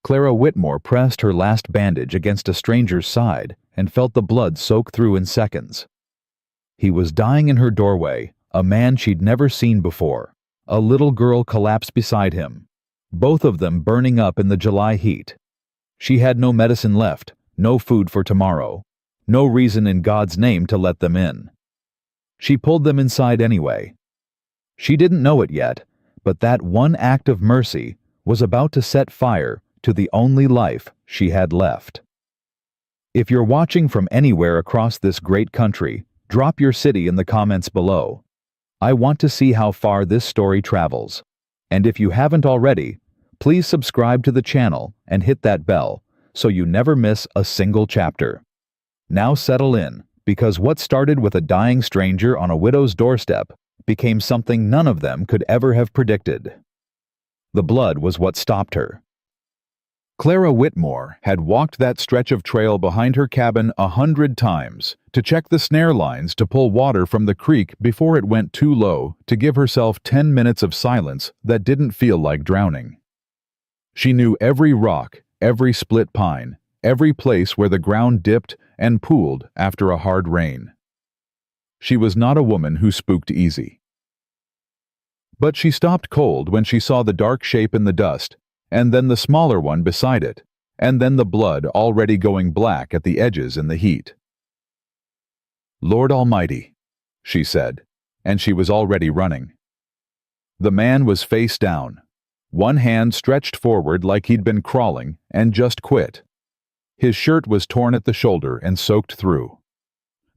Clara Whitmore pressed her last bandage against a stranger's side and felt the blood soak through in seconds. He was dying in her doorway, a man she'd never seen before. A little girl collapsed beside him, both of them burning up in the July heat. She had no medicine left, no food for tomorrow, no reason in God's name to let them in. She pulled them inside anyway. She didn't know it yet, but that one act of mercy was about to set fire to the only life she had left. If you're watching from anywhere across this great country, drop your city in the comments below. I want to see how far this story travels. And if you haven't already, please subscribe to the channel and hit that bell so you never miss a single chapter. Now settle in, because what started with a dying stranger on a widow's doorstep became something none of them could ever have predicted. The blood was what stopped her. Clara Whitmore had walked that stretch of trail behind her cabin 100 times to check the snare lines to pull water from the creek before it went too low to give herself 10 minutes of silence that didn't feel like drowning. She knew every rock, every split pine, every place where the ground dipped and pooled after a hard rain. She was not a woman who spooked easy. But she stopped cold when she saw the dark shape in the dust, and then the smaller one beside it, and then the blood already going black at the edges in the heat. "Lord Almighty," she said, and she was already running. The man was face down, one hand stretched forward like he'd been crawling and just quit. His shirt was torn at the shoulder and soaked through.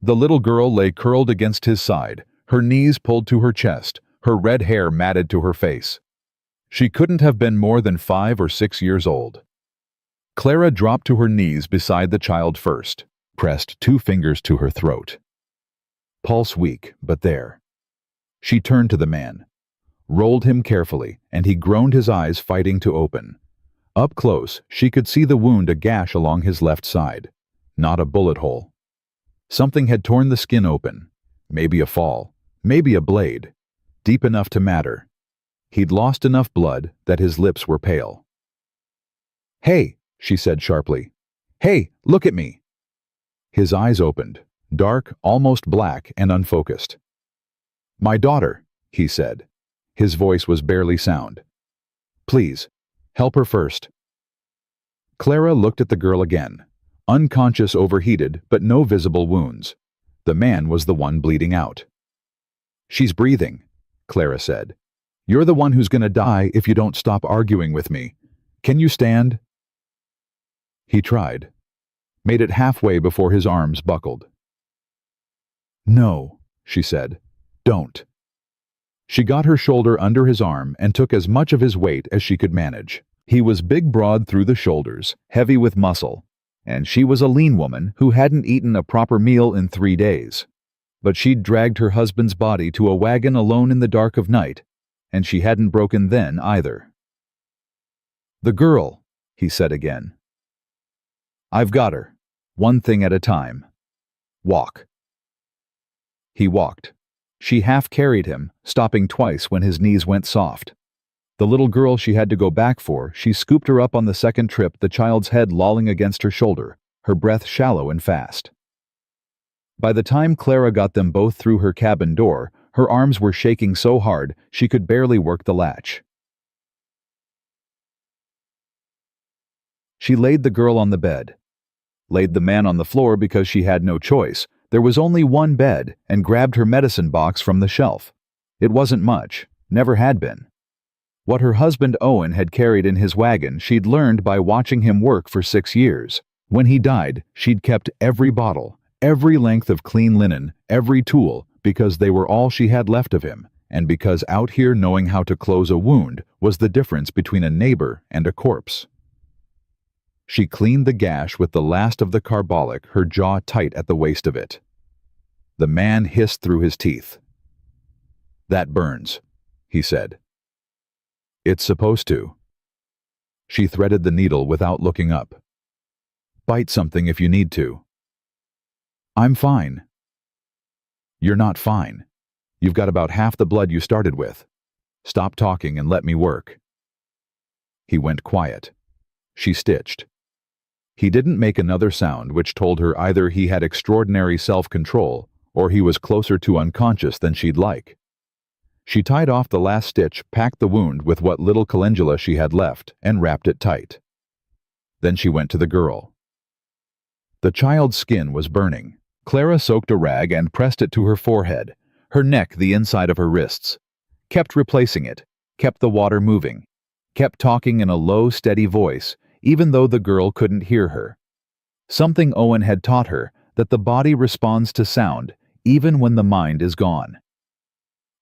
The little girl lay curled against his side, her knees pulled to her chest, her red hair matted to her face. She couldn't have been more than 5 or 6 years old. Clara dropped to her knees beside the child first, pressed 2 fingers to her throat. Pulse weak, but there. She turned to the man, rolled him carefully, and he groaned, his eyes fighting to open. Up close, she could see the wound, a gash along his left side. Not a bullet hole. Something had torn the skin open. Maybe a fall, maybe a blade. Deep enough to matter. He'd lost enough blood that his lips were pale. "Hey," she said sharply. "Hey, look at me." His eyes opened, dark, almost black, and unfocused. "My daughter," he said. His voice was barely sound. "Please, help her first." Clara looked at the girl again, unconscious, overheated, but no visible wounds. The man was the one bleeding out. "She's breathing," Clara said. "You're the one who's gonna die if you don't stop arguing with me. Can you stand?" He tried, made it halfway before his arms buckled. "No," she said. "Don't." She got her shoulder under his arm and took as much of his weight as she could manage. He was big, broad through the shoulders, heavy with muscle, and she was a lean woman who hadn't eaten a proper meal in 3 days. But she'd dragged her husband's body to a wagon alone in the dark of night, and she hadn't broken then either. "The girl," he said again. "I've got her, one thing at a time. Walk." He walked. She half carried him, stopping twice when his knees went soft. The little girl she had to go back for, she scooped her up on the second trip, the child's head lolling against her shoulder, her breath shallow and fast. By the time Clara got them both through her cabin door, her arms were shaking so hard she could barely work the latch. She laid the girl on the bed, laid the man on the floor because she had no choice. There was only one bed, and grabbed her medicine box from the shelf. It wasn't much, never had been. What her husband Owen had carried in his wagon she'd learned by watching him work for 6 years. When he died, she'd kept every bottle, every length of clean linen, every tool, because they were all she had left of him, and because out here knowing how to close a wound was the difference between a neighbor and a corpse. She cleaned the gash with the last of the carbolic, her jaw tight at the waist of it. The man hissed through his teeth. "That burns," he said. "It's supposed to." She threaded the needle without looking up. "Bite something if you need to." "I'm fine." "You're not fine. You've got about half the blood you started with. Stop talking and let me work." He went quiet. she stitched. He didn't make another sound, which told her either he had extraordinary self-control or he was closer to unconscious than she'd like. She tied off the last stitch, packed the wound with what little calendula she had left, and wrapped it tight. Then she went to the girl. The child's skin was burning. Clara soaked a rag and pressed it to her forehead, her neck, the inside of her wrists. Kept replacing it, kept the water moving, kept talking in a low, steady voice, even though the girl couldn't hear her. Something Owen had taught her, that the body responds to sound, even when the mind is gone.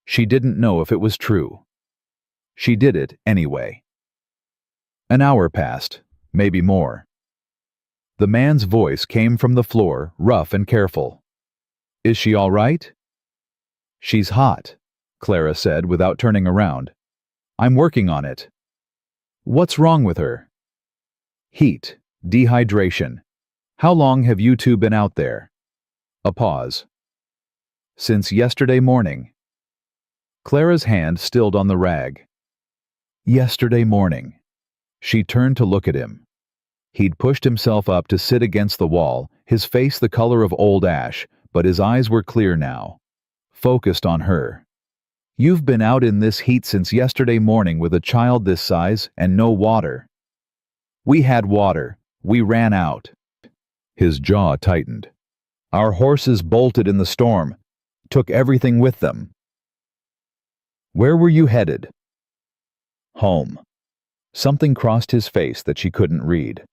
She didn't know if it was true. She did it anyway. An hour passed, maybe more. The man's voice came from the floor, rough and careful. "Is she all right?" "She's hot," Clara said without turning around. "I'm working on it." "What's wrong with her?" "Heat, dehydration. How long have you two been out there?" A pause. "Since yesterday morning." Clara's hand stilled on the rag. Yesterday morning. She turned to look at him. He'd pushed himself up to sit against the wall, his face the color of old ash, but his eyes were clear now, focused on her. "You've been out in this heat since yesterday morning with a child this size and no water." "We had water. We ran out." His jaw tightened. "Our horses bolted in the storm, took everything with them." "Where were you headed?" "Home." Something crossed his face that she couldn't read.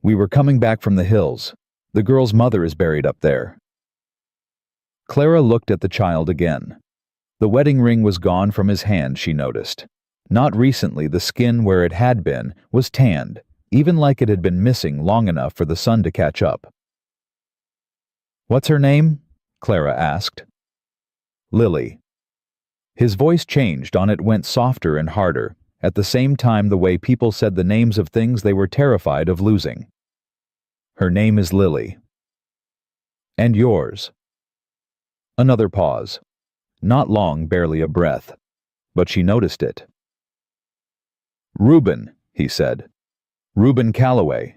"We were coming back from the hills. The girl's mother is buried up there." Clara looked at the child again. The wedding ring was gone from his hand, she noticed. Not recently, the skin where it had been was tanned, even like it had been missing long enough for the sun to catch up. "What's her name?" Clara asked. "Lily." His voice changed, on it went softer and harder, at the same time the way people said the names of things they were terrified of losing. "Her name is Lily." "And yours?" Another pause. Not long, barely a breath. But she noticed it. "Reuben," he said. "Reuben Calloway."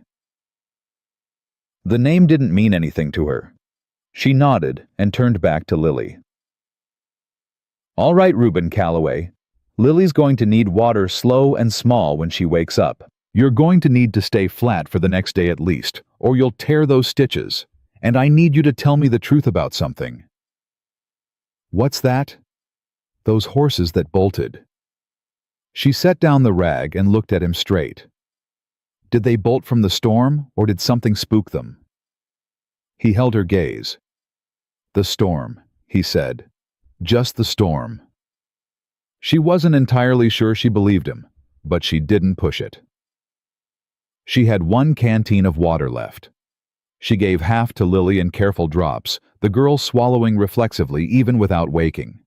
The name didn't mean anything to her. She nodded and turned back to Lily. "All right, Reuben Calloway. Lily's going to need water slow and small when she wakes up. You're going to need to stay flat for the next day at least, or you'll tear those stitches. And I need you to tell me the truth about something." "What's that?" "Those horses that bolted." She set down the rag and looked at him straight. "Did they bolt from the storm, or did something spook them?" He held her gaze. "The storm," he said. "Just the storm." She wasn't entirely sure she believed him, but she didn't push it. She had one canteen of water left. She gave half to Lily in careful drops, the girl swallowing reflexively even without waking.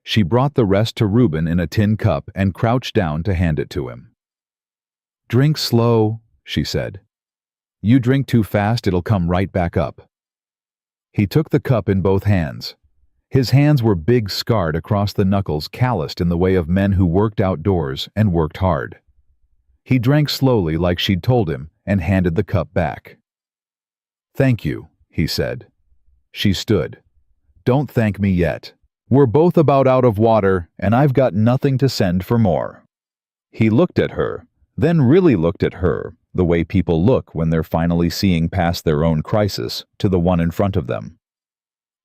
She brought the rest to Reuben in a tin cup and crouched down to hand it to him. "Drink slow," she said. "You drink too fast, it'll come right back up." He took the cup in both hands. His hands were big, scarred across the knuckles, calloused in the way of men who worked outdoors and worked hard. He drank slowly like she'd told him and handed the cup back. "Thank you," he said. She stood. "Don't thank me yet. We're both about out of water, and I've got nothing to send for more." He looked at her, then really looked at her, the way people look when they're finally seeing past their own crisis to the one in front of them.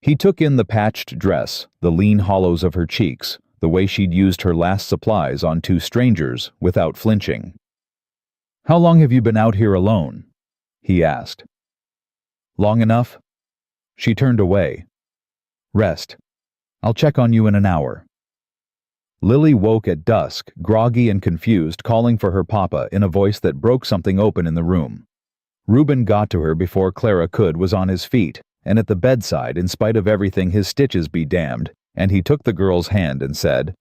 He took in the patched dress, the lean hollows of her cheeks, the way she'd used her last supplies on two strangers without flinching. "How long have you been out here alone?" he asked. "Long enough?" She turned away. "Rest. I'll check on you in an hour." Lily woke at dusk, groggy and confused, calling for her papa in a voice that broke something open in the room. Reuben got to her before Clara could, was on his feet, and at the bedside, in spite of everything, his stitches be damned, and he took the girl's hand and said,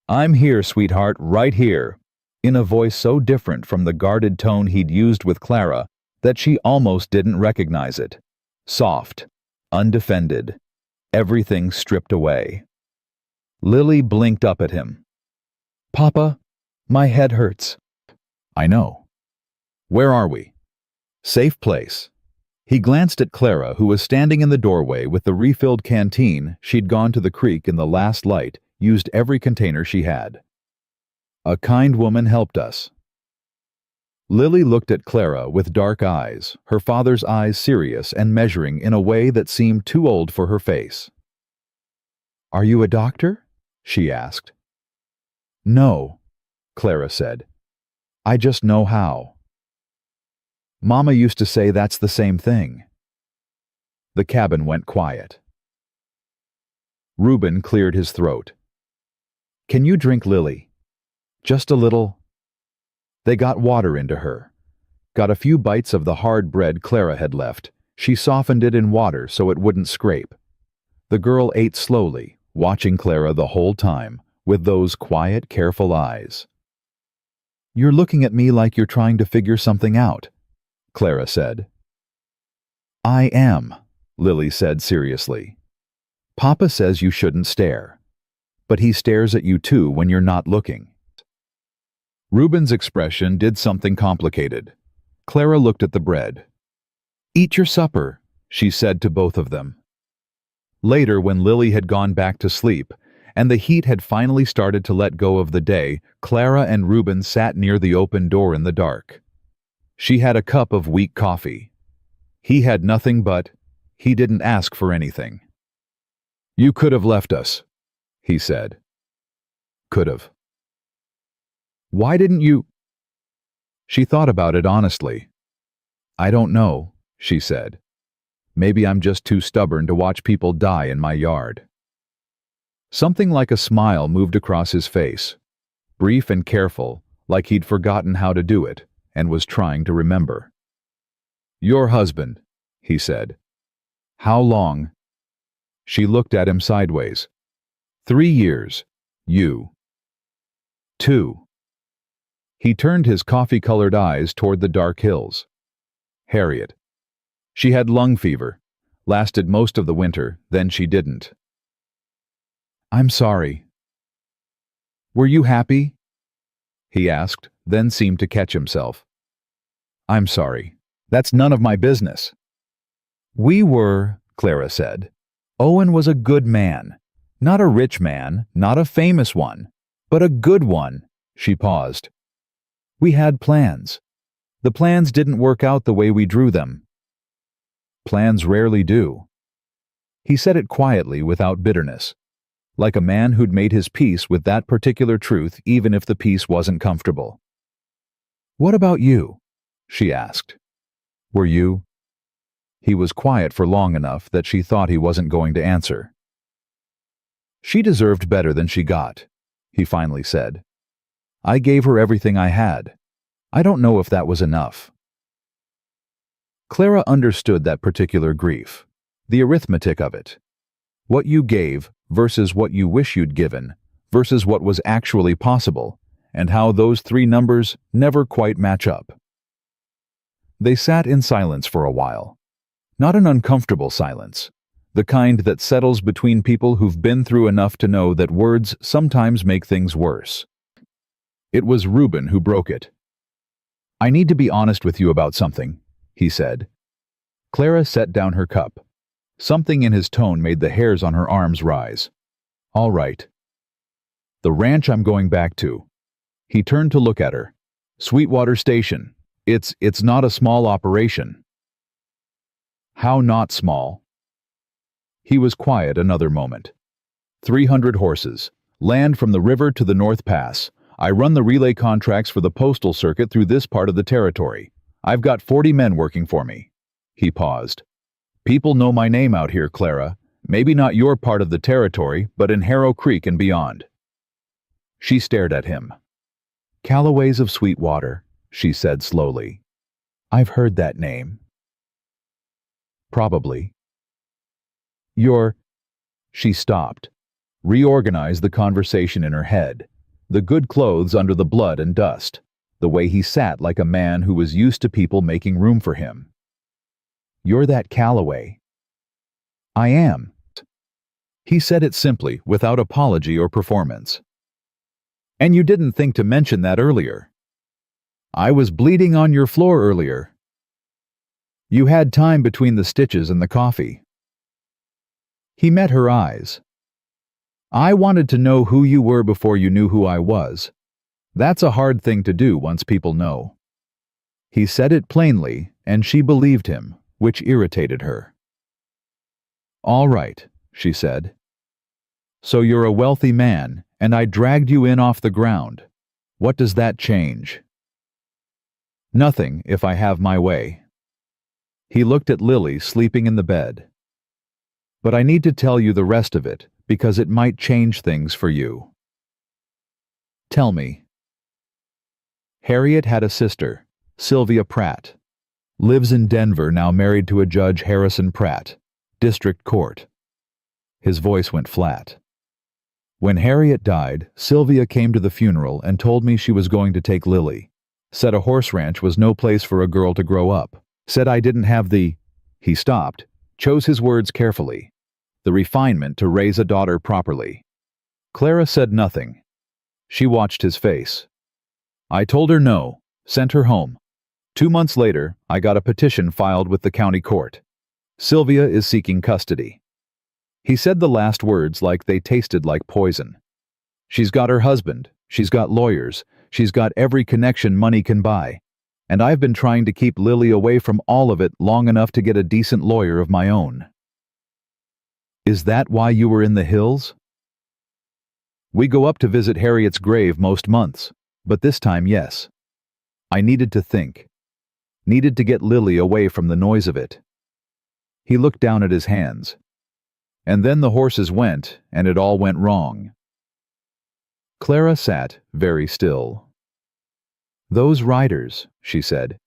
"I'm here, sweetheart, right here," in a voice so different from the guarded tone he'd used with Clara that she almost didn't recognize it. Soft, undefended, everything stripped away. Lily blinked up at him. "Papa, my head hurts." "I know." Where are we? Safe place. He glanced at Clara, who was standing in the doorway with the refilled canteen she'd gone to the creek in the last light, used every container she had. A kind woman helped us. Lily looked at Clara with dark eyes, her father's eyes serious and measuring in a way that seemed too old for her face. Are you a doctor? She asked. No, Clara said. I just know how. Mama used to say that's the same thing. The cabin went quiet. Reuben cleared his throat. Can you drink, Lily? Just a little. They got water into her. Got a few bites of the hard bread Clara had left. She softened it in water so it wouldn't scrape. The girl ate slowly, watching Clara the whole time, with those quiet, careful eyes. You're looking at me like you're trying to figure something out, Clara said. I am, Lily said seriously. Papa says you shouldn't stare. But he stares at you too when you're not looking. Reuben's expression did something complicated. Clara looked at the bread. Eat your supper, she said to both of them. Later, when Lily had gone back to sleep, and the heat had finally started to let go of the day, Clara and Reuben sat near the open door in the dark. She had a cup of weak coffee. He had nothing but, he didn't ask for anything. You could have left us, he said. Could have. Why didn't you? She thought about it honestly. I don't know, she said. Maybe I'm just too stubborn to watch people die in my yard. Something like a smile moved across his face, brief and careful, like he'd forgotten how to do it and was trying to remember. Your husband, he said. How long? She looked at him sideways. 3 years. You. 2. He turned his coffee-colored eyes toward the dark hills. Harriet. She had lung fever. Lasted most of the winter, then she didn't. I'm sorry. Were you happy? He asked, then seemed to catch himself. I'm sorry. That's none of my business. We were, Clara said. Owen was a good man. Not a rich man, not a famous one, but a good one. She paused. We had plans. The plans didn't work out the way we drew them. Plans rarely do. He said it quietly without bitterness, like a man who'd made his peace with that particular truth even if the peace wasn't comfortable. What about you? She asked. Were you? He was quiet for long enough that she thought he wasn't going to answer. She deserved better than she got, he finally said. I gave her everything I had. I don't know if that was enough. Clara understood that particular grief, the arithmetic of it. What you gave versus what you wish you'd given versus what was actually possible, and how those 3 numbers never quite match up. They sat in silence for a while. Not an uncomfortable silence, the kind that settles between people who've been through enough to know that words sometimes make things worse. It was Reuben who broke it. I need to be honest with you about something, he said. Clara set down her cup. Something in his tone made the hairs on her arms rise. All right. The ranch I'm going back to. He turned to look at her. Sweetwater Station. It's not a small operation. How not small? He was quiet another moment. 300 horses. Land from the river to the North Pass. I run the relay contracts for the postal circuit through this part of the territory. I've got 40 men working for me. He paused. People know my name out here, Clara. Maybe not your part of the territory, but in Harrow Creek and beyond. She stared at him. Calloway's of Sweetwater, she said slowly. I've heard that name. Probably. She stopped. Reorganized the conversation in her head. The good clothes under the blood and dust. The way he sat like a man who was used to people making room for him. You're that Calloway. I am. He said it simply, without apology or performance. And you didn't think to mention that earlier. I was bleeding on your floor earlier. You had time between the stitches and the coffee. He met her eyes. I wanted to know who you were before you knew who I was. That's a hard thing to do once people know. He said it plainly, and she believed him, which irritated her. All right, she said. So you're a wealthy man, and I dragged you in off the ground. What does that change? Nothing, if I have my way. He looked at Lily sleeping in the bed. But I need to tell you the rest of it, because it might change things for you. Tell me. Harriet had a sister, Sylvia Pratt. Lives in Denver, now married to a Judge Harrison Pratt, District Court. His voice went flat. When Harriet died, Sylvia came to the funeral and told me she was going to take Lily. Said a horse ranch was no place for a girl to grow up. Said I didn't have the... He stopped, chose his words carefully. The refinement to raise a daughter properly. Clara said nothing. She watched his face. I told her no, sent her home. 2 months later, I got a petition filed with the county court. Sylvia is seeking custody. He said the last words like they tasted like poison. She's got her husband, she's got lawyers, she's got every connection money can buy. And I've been trying to keep Lily away from all of it long enough to get a decent lawyer of my own. Is that why you were in the hills? We go up to visit Harriet's grave most months, but this time, yes. I needed to think. Needed to get Lily away from the noise of it. He looked down at his hands. And then the horses went, and it all went wrong. Clara sat very still. Those riders, she said.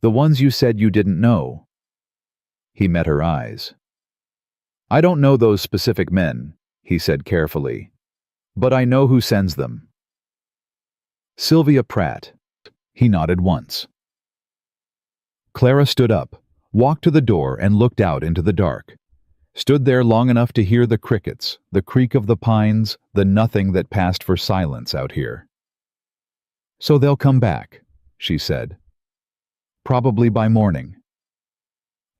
The ones you said you didn't know. He met her eyes. I don't know those specific men, he said carefully. But I know who sends them. Sylvia Pratt. He nodded once. Clara stood up, walked to the door and looked out into the dark. Stood there long enough to hear the crickets, the creak of the pines, the nothing that passed for silence out here. So they'll come back, she said. Probably by morning.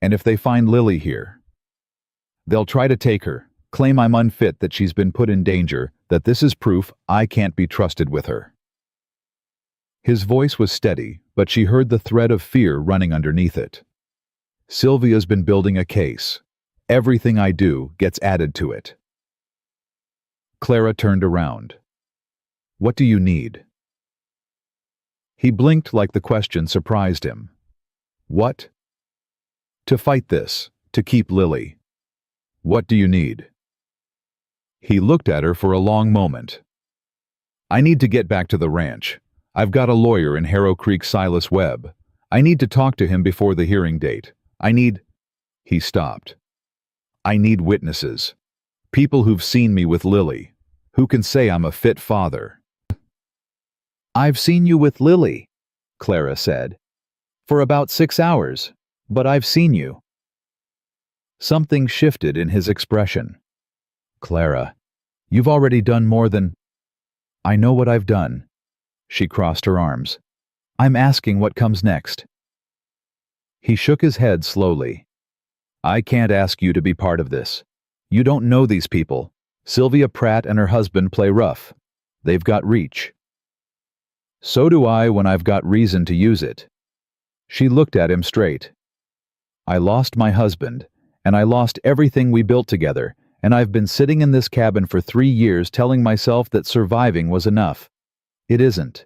And if they find Lily here, they'll try to take her, claim I'm unfit, that she's been put in danger, that this is proof I can't be trusted with her. His voice was steady, but she heard the thread of fear running underneath it. Sylvia's been building a case. Everything I do gets added to it. Clara turned around. What do you need? He blinked like the question surprised him. What? To fight this, to keep Lily. What do you need? He looked at her for a long moment. I need to get back to the ranch. I've got a lawyer in Harrow Creek, Silas Webb. I need to talk to him before the hearing date. He stopped. I need witnesses. People who've seen me with Lily. Who can say I'm a fit father. I've seen you with Lily, Clara said. For about 6 hours. But I've seen you. Something shifted in his expression. Clara, you've already done more than... I know what I've done. She crossed her arms. I'm asking what comes next. He shook his head slowly. I can't ask you to be part of this. You don't know these people. Sylvia Pratt and her husband play rough. They've got reach. So do I when I've got reason to use it. She looked at him straight. I lost my husband, and I lost everything we built together, and I've been sitting in this cabin for 3 years telling myself that surviving was enough. It isn't.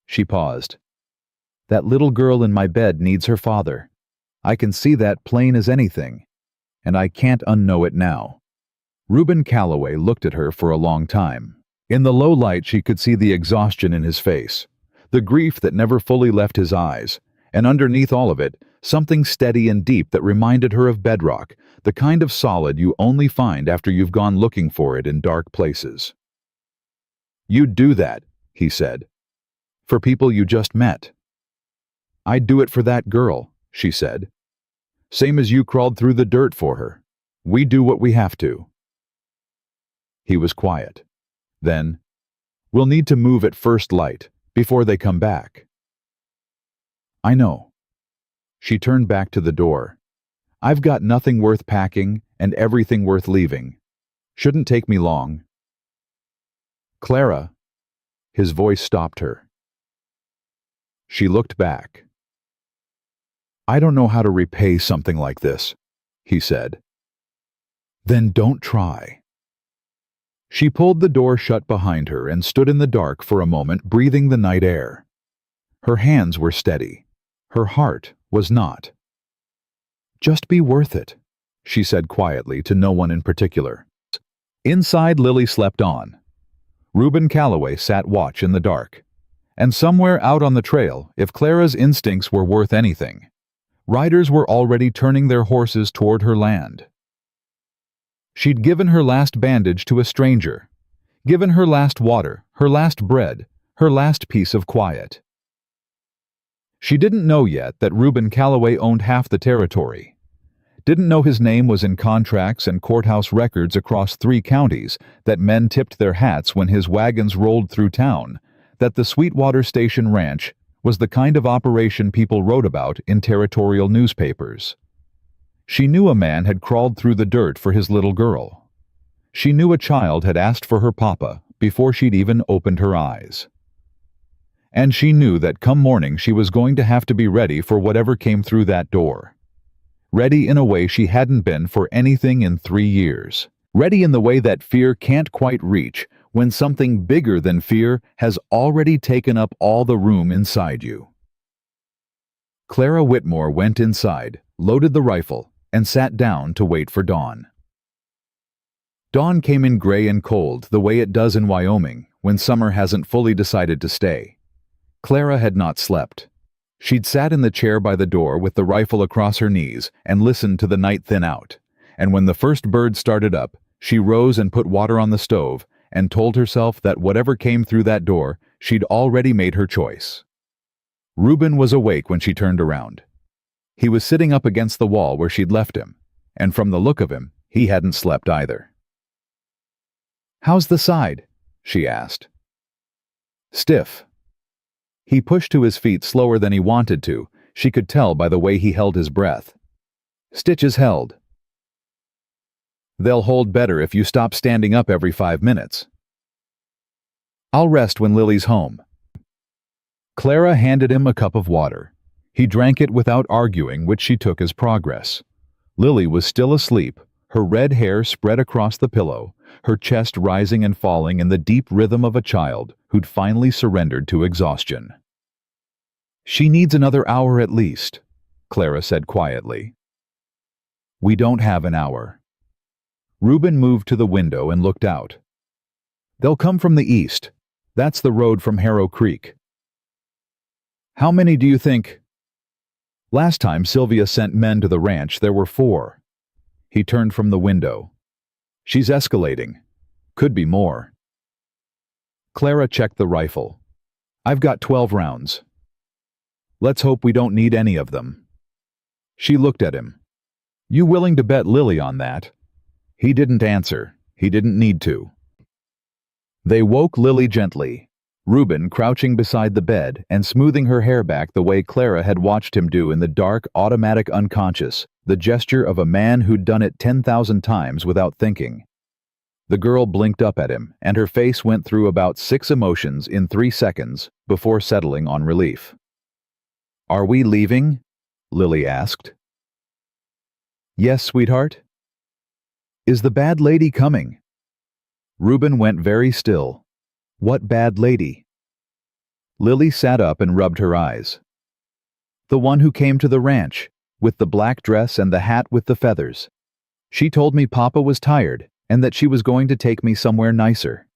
She paused. That little girl in my bed needs her father. I can see that plain as anything, and I can't unknow it now. Reuben Calloway looked at her for a long time. In the low light she could see the exhaustion in his face, the grief that never fully left his eyes, and underneath all of it, something steady and deep that reminded her of bedrock, the kind of solid you only find after you've gone looking for it in dark places. You'd do that, he said, for people you just met. I'd do it for that girl, she said. Same as you crawled through the dirt for her. We do what we have to. He was quiet. Then, we'll need to move at first light, before they come back. I know. She turned back to the door. I've got nothing worth packing and everything worth leaving. Shouldn't take me long. Clara. His voice stopped her. She looked back. I don't know how to repay something like this, he said. Then don't try. She pulled the door shut behind her and stood in the dark for a moment, breathing the night air. Her hands were steady. Her heart was not. Just be worth it, she said quietly to no one in particular. Inside, Lily slept on. Reuben Calloway sat watch in the dark. And somewhere out on the trail, if Clara's instincts were worth anything, riders were already turning their horses toward her land. She'd given her last bandage to a stranger, given her last water, her last bread, her last piece of quiet. She didn't know yet that Reuben Calloway owned half the territory. Didn't know his name was in contracts and courthouse records across 3 counties, that men tipped their hats when his wagons rolled through town, that the Sweetwater Station Ranch was the kind of operation people wrote about in territorial newspapers. She knew a man had crawled through the dirt for his little girl. She knew a child had asked for her papa before she'd even opened her eyes. And she knew that come morning she was going to have to be ready for whatever came through that door. Ready in a way she hadn't been for anything in 3 years. Ready in the way that fear can't quite reach when something bigger than fear has already taken up all the room inside you. Clara Whitmore went inside, loaded the rifle, and sat down to wait for dawn. Dawn came in gray and cold, the way it does in Wyoming when summer hasn't fully decided to stay. Clara had not slept. She'd sat in the chair by the door with the rifle across her knees and listened to the night thin out, and when the first bird started up, she rose and put water on the stove and told herself that whatever came through that door, she'd already made her choice. Reuben was awake when she turned around. He was sitting up against the wall where she'd left him, and from the look of him, he hadn't slept either. "How's the side?" she asked. "Stiff." He pushed to his feet slower than he wanted to. She could tell by the way he held his breath. "Stitches held." "They'll hold better if you stop standing up every 5 minutes." "I'll rest when Lily's home." Clara handed him a cup of water. He drank it without arguing, which she took as progress. Lily was still asleep, her red hair spread across the pillow, her chest rising and falling in the deep rhythm of a child who'd finally surrendered to exhaustion. "She needs another hour at least," Clara said quietly. "We don't have an hour." Reuben moved to the window and looked out. "They'll come from the east. That's the road from Harrow Creek." "How many do you think?" "Last time Sylvia sent men to the ranch, there were 4. He turned from the window. "She's escalating. Could be more." Clara checked the rifle. "I've got 12 rounds. Let's hope we don't need any of them." She looked at him. "You willing to bet Lily on that?" He didn't answer. He didn't need to. They woke Lily gently, Reuben crouching beside the bed and smoothing her hair back the way Clara had watched him do in the dark, automatic unconscious, the gesture of a man who'd done it 10,000 times without thinking. The girl blinked up at him, and her face went through about 6 emotions in 3 seconds before settling on relief. "Are we leaving?" Lily asked. "Yes, sweetheart." "Is the bad lady coming?" Reuben went very still. "What bad lady?" Lily sat up and rubbed her eyes. "The one who came to the ranch, with the black dress and the hat with the feathers. She told me Papa was tired and that she was going to take me somewhere nicer."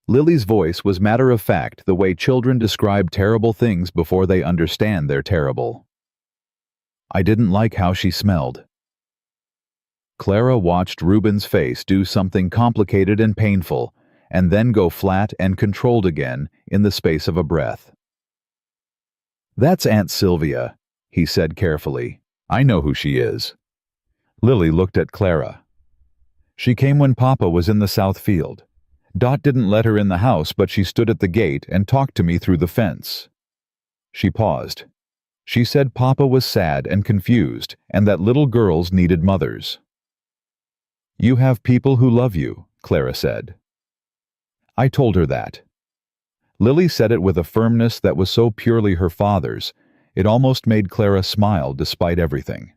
Lily's voice was matter-of-fact, the way children describe terrible things before they understand they're terrible. "I didn't like how she smelled." Clara watched Reuben's face do something complicated and painful, and then go flat and controlled again in the space of a breath. "That's Aunt Sylvia," he said carefully. "I know who she is." Lily looked at Clara. "She came when Papa was in the south field. Dot didn't let her in the house, but she stood at the gate and talked to me through the fence." She paused. She said Papa was sad and confused, and that little girls needed mothers. "You have people who love you," Clara said. I told her that. Lily said it with a firmness that was so purely her father's, it almost made Clara smile despite everything.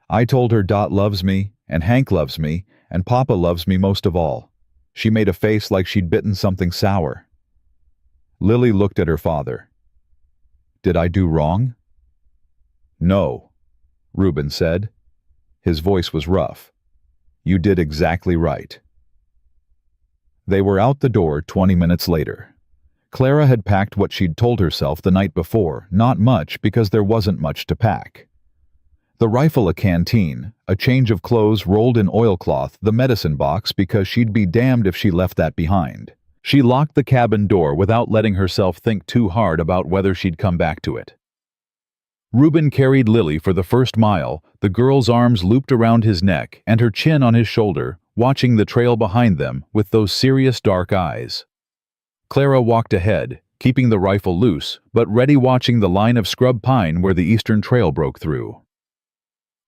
I told her Dot loves me, and Hank loves me, and Papa loves me most of all. She made a face like she'd bitten something sour. Lily looked at her father. "Did I do wrong?" "No," Reuben said. His voice was rough. "You did exactly right." They were out the door 20 minutes later. Clara had packed what she'd told herself the night before, not much because there wasn't much to pack. The rifle, a canteen, a change of clothes rolled in oilcloth, the medicine box because she'd be damned if she left that behind. She locked the cabin door without letting herself think too hard about whether she'd come back to it. Reuben carried Lily for the first mile, the girl's arms looped around his neck and her chin on his shoulder, watching the trail behind them with those serious dark eyes. Clara walked ahead, keeping the rifle loose, but ready, watching the line of scrub pine where the eastern trail broke through.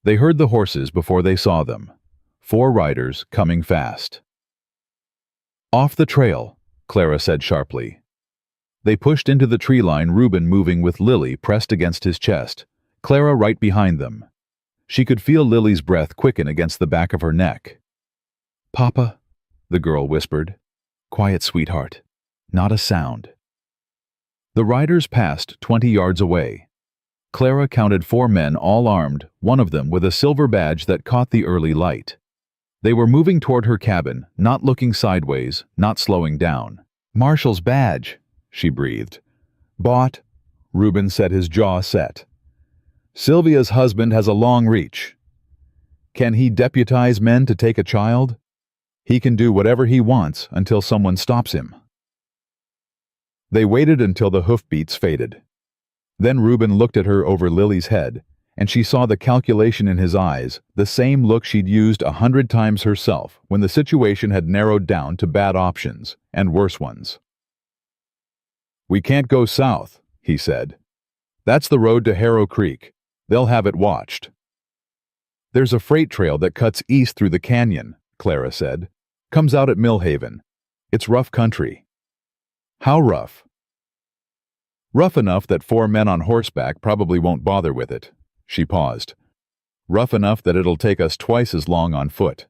They heard the horses before they saw them. 4 riders coming fast. "Off the trail," Clara said sharply. They pushed into the tree line, Reuben moving with Lily pressed against his chest, Clara right behind them. She could feel Lily's breath quicken against the back of her neck. "Papa," the girl whispered. "Quiet, sweetheart. Not a sound." The riders passed 20 yards away. Clara counted 4 men, all armed, one of them with a silver badge that caught the early light. They were moving toward her cabin, not looking sideways, not slowing down. "Marshall's badge," she breathed. "Bought," Reuben said, his jaw set. "Sylvia's husband has a long reach. Can he deputize men to take a child? He can do whatever he wants until someone stops him." They waited until the hoofbeats faded. Then Reuben looked at her over Lily's head, and she saw the calculation in his eyes, the same look she'd used 100 times herself when the situation had narrowed down to bad options, and worse ones. "We can't go south," he said. "That's the road to Harrow Creek. They'll have it watched." "There's a freight trail that cuts east through the canyon," Clara said. "Comes out at Millhaven. It's rough country." "How rough?" "Rough enough that 4 men on horseback probably won't bother with it." She paused. "Rough enough that it'll take us twice as long on foot."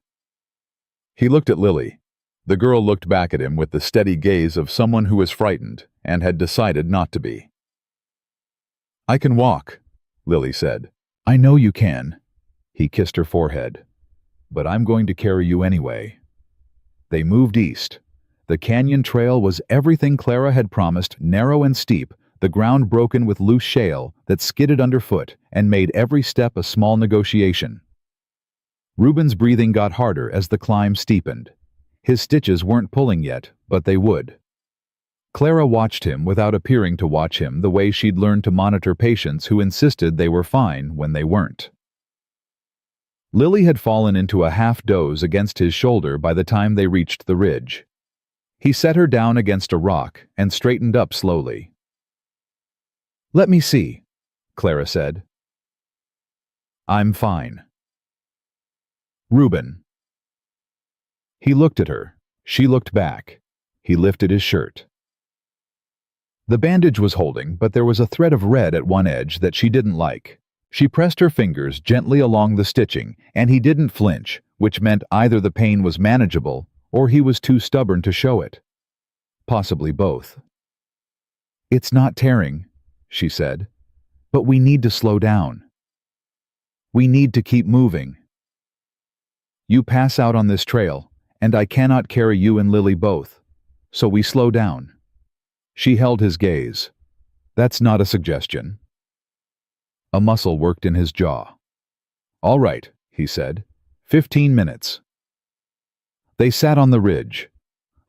He looked at Lily. The girl looked back at him with the steady gaze of someone who was frightened and had decided not to be. "I can walk," Lily said. "I know you can." He kissed her forehead. "But I'm going to carry you anyway." They moved east. The canyon trail was everything Clara had promised, narrow and steep, the ground broken with loose shale that skidded underfoot and made every step a small negotiation. Reuben's breathing got harder as the climb steepened. His stitches weren't pulling yet, but they would. Clara watched him without appearing to watch him, the way she'd learned to monitor patients who insisted they were fine when they weren't. Lily had fallen into a half-doze against his shoulder by the time they reached the ridge. He set her down against a rock and straightened up slowly. "Let me see," Clara said. "I'm fine." "Reuben." He looked at her. She looked back. He lifted his shirt. The bandage was holding, but there was a thread of red at one edge that she didn't like. She pressed her fingers gently along the stitching, and he didn't flinch, which meant either the pain was manageable or he was too stubborn to show it. Possibly both. "It's not tearing," she said, "but we need to slow down. We need to keep moving. You pass out on this trail, and I cannot carry you and Lily both, so we slow down." She held his gaze. "That's not a suggestion." A muscle worked in his jaw. "All right," he said. 15 minutes. They sat on the ridge.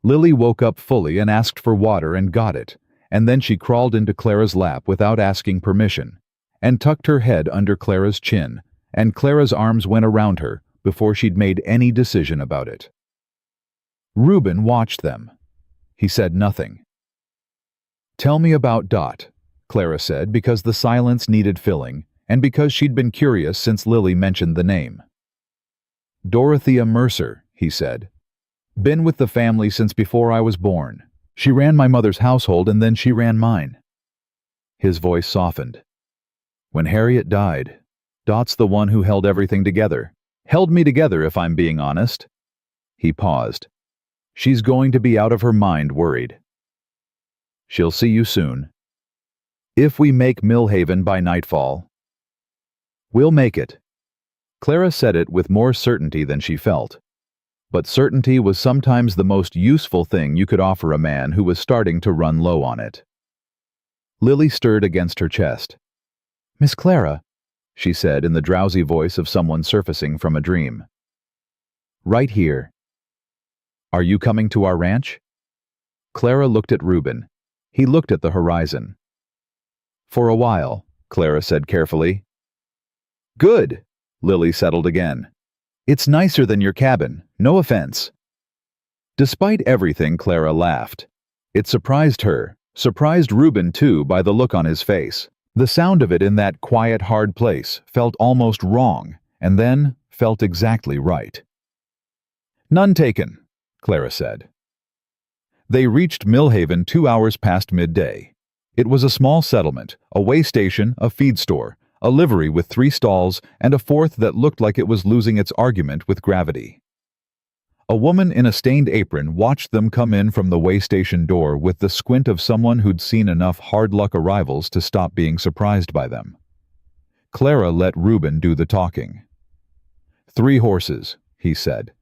Lily woke up fully and asked for water and got it, and then she crawled into Clara's lap without asking permission, and tucked her head under Clara's chin, and Clara's arms went around her before she'd made any decision about it. Reuben watched them. He said nothing. "Tell me about Dot," Clara said, because the silence needed filling, and because she'd been curious since Lily mentioned the name. Dorothea Mercer, he said. Been with the family since before I was born. She ran my mother's household and then she ran mine. His voice softened. When Harriet died, Dot's the one who held everything together. Held me together, if I'm being honest. He paused. She's going to be out of her mind worried. She'll see you soon. If we make Millhaven by nightfall. We'll make it. Clara said it with more certainty than she felt. But certainty was sometimes the most useful thing you could offer a man who was starting to run low on it. Lily stirred against her chest. Miss Clara, she said in the drowsy voice of someone surfacing from a dream. Right here. Are you coming to our ranch? Clara looked at Reuben. He looked at the horizon. For a while, Clara said carefully. Good, Lily settled again. It's nicer than your cabin, no offense. Despite everything, Clara laughed. It surprised her, surprised Reuben too by the look on his face. The sound of it in that quiet, hard place felt almost wrong, and then felt exactly right. None taken, Clara said. They reached Millhaven 2 hours past midday. It was a small settlement, a way station, a feed store, a livery with 3 stalls, and a fourth that looked like it was losing its argument with gravity. A woman in a stained apron watched them come in from the way station door with the squint of someone who'd seen enough hard-luck arrivals to stop being surprised by them. Clara let Reuben do the talking. 3 horses, he said,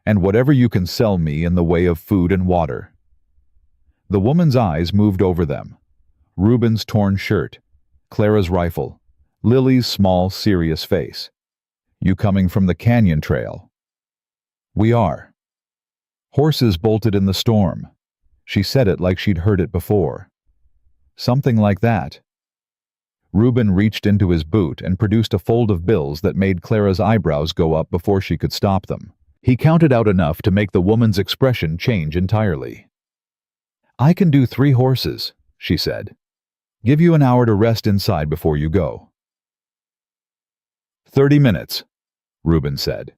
and whatever you can sell me in the way of food and water. The woman's eyes moved over them. Reuben's torn shirt, Clara's rifle, Lily's small, serious face. You coming from the canyon trail? We are. Horses bolted in the storm. She said it like she'd heard it before. Something like that. Reuben reached into his boot and produced a fold of bills that made Clara's eyebrows go up before she could stop them. He counted out enough to make the woman's expression change entirely. I can do 3 horses, she said. Give you an hour to rest inside before you go. 30 minutes, Reuben said.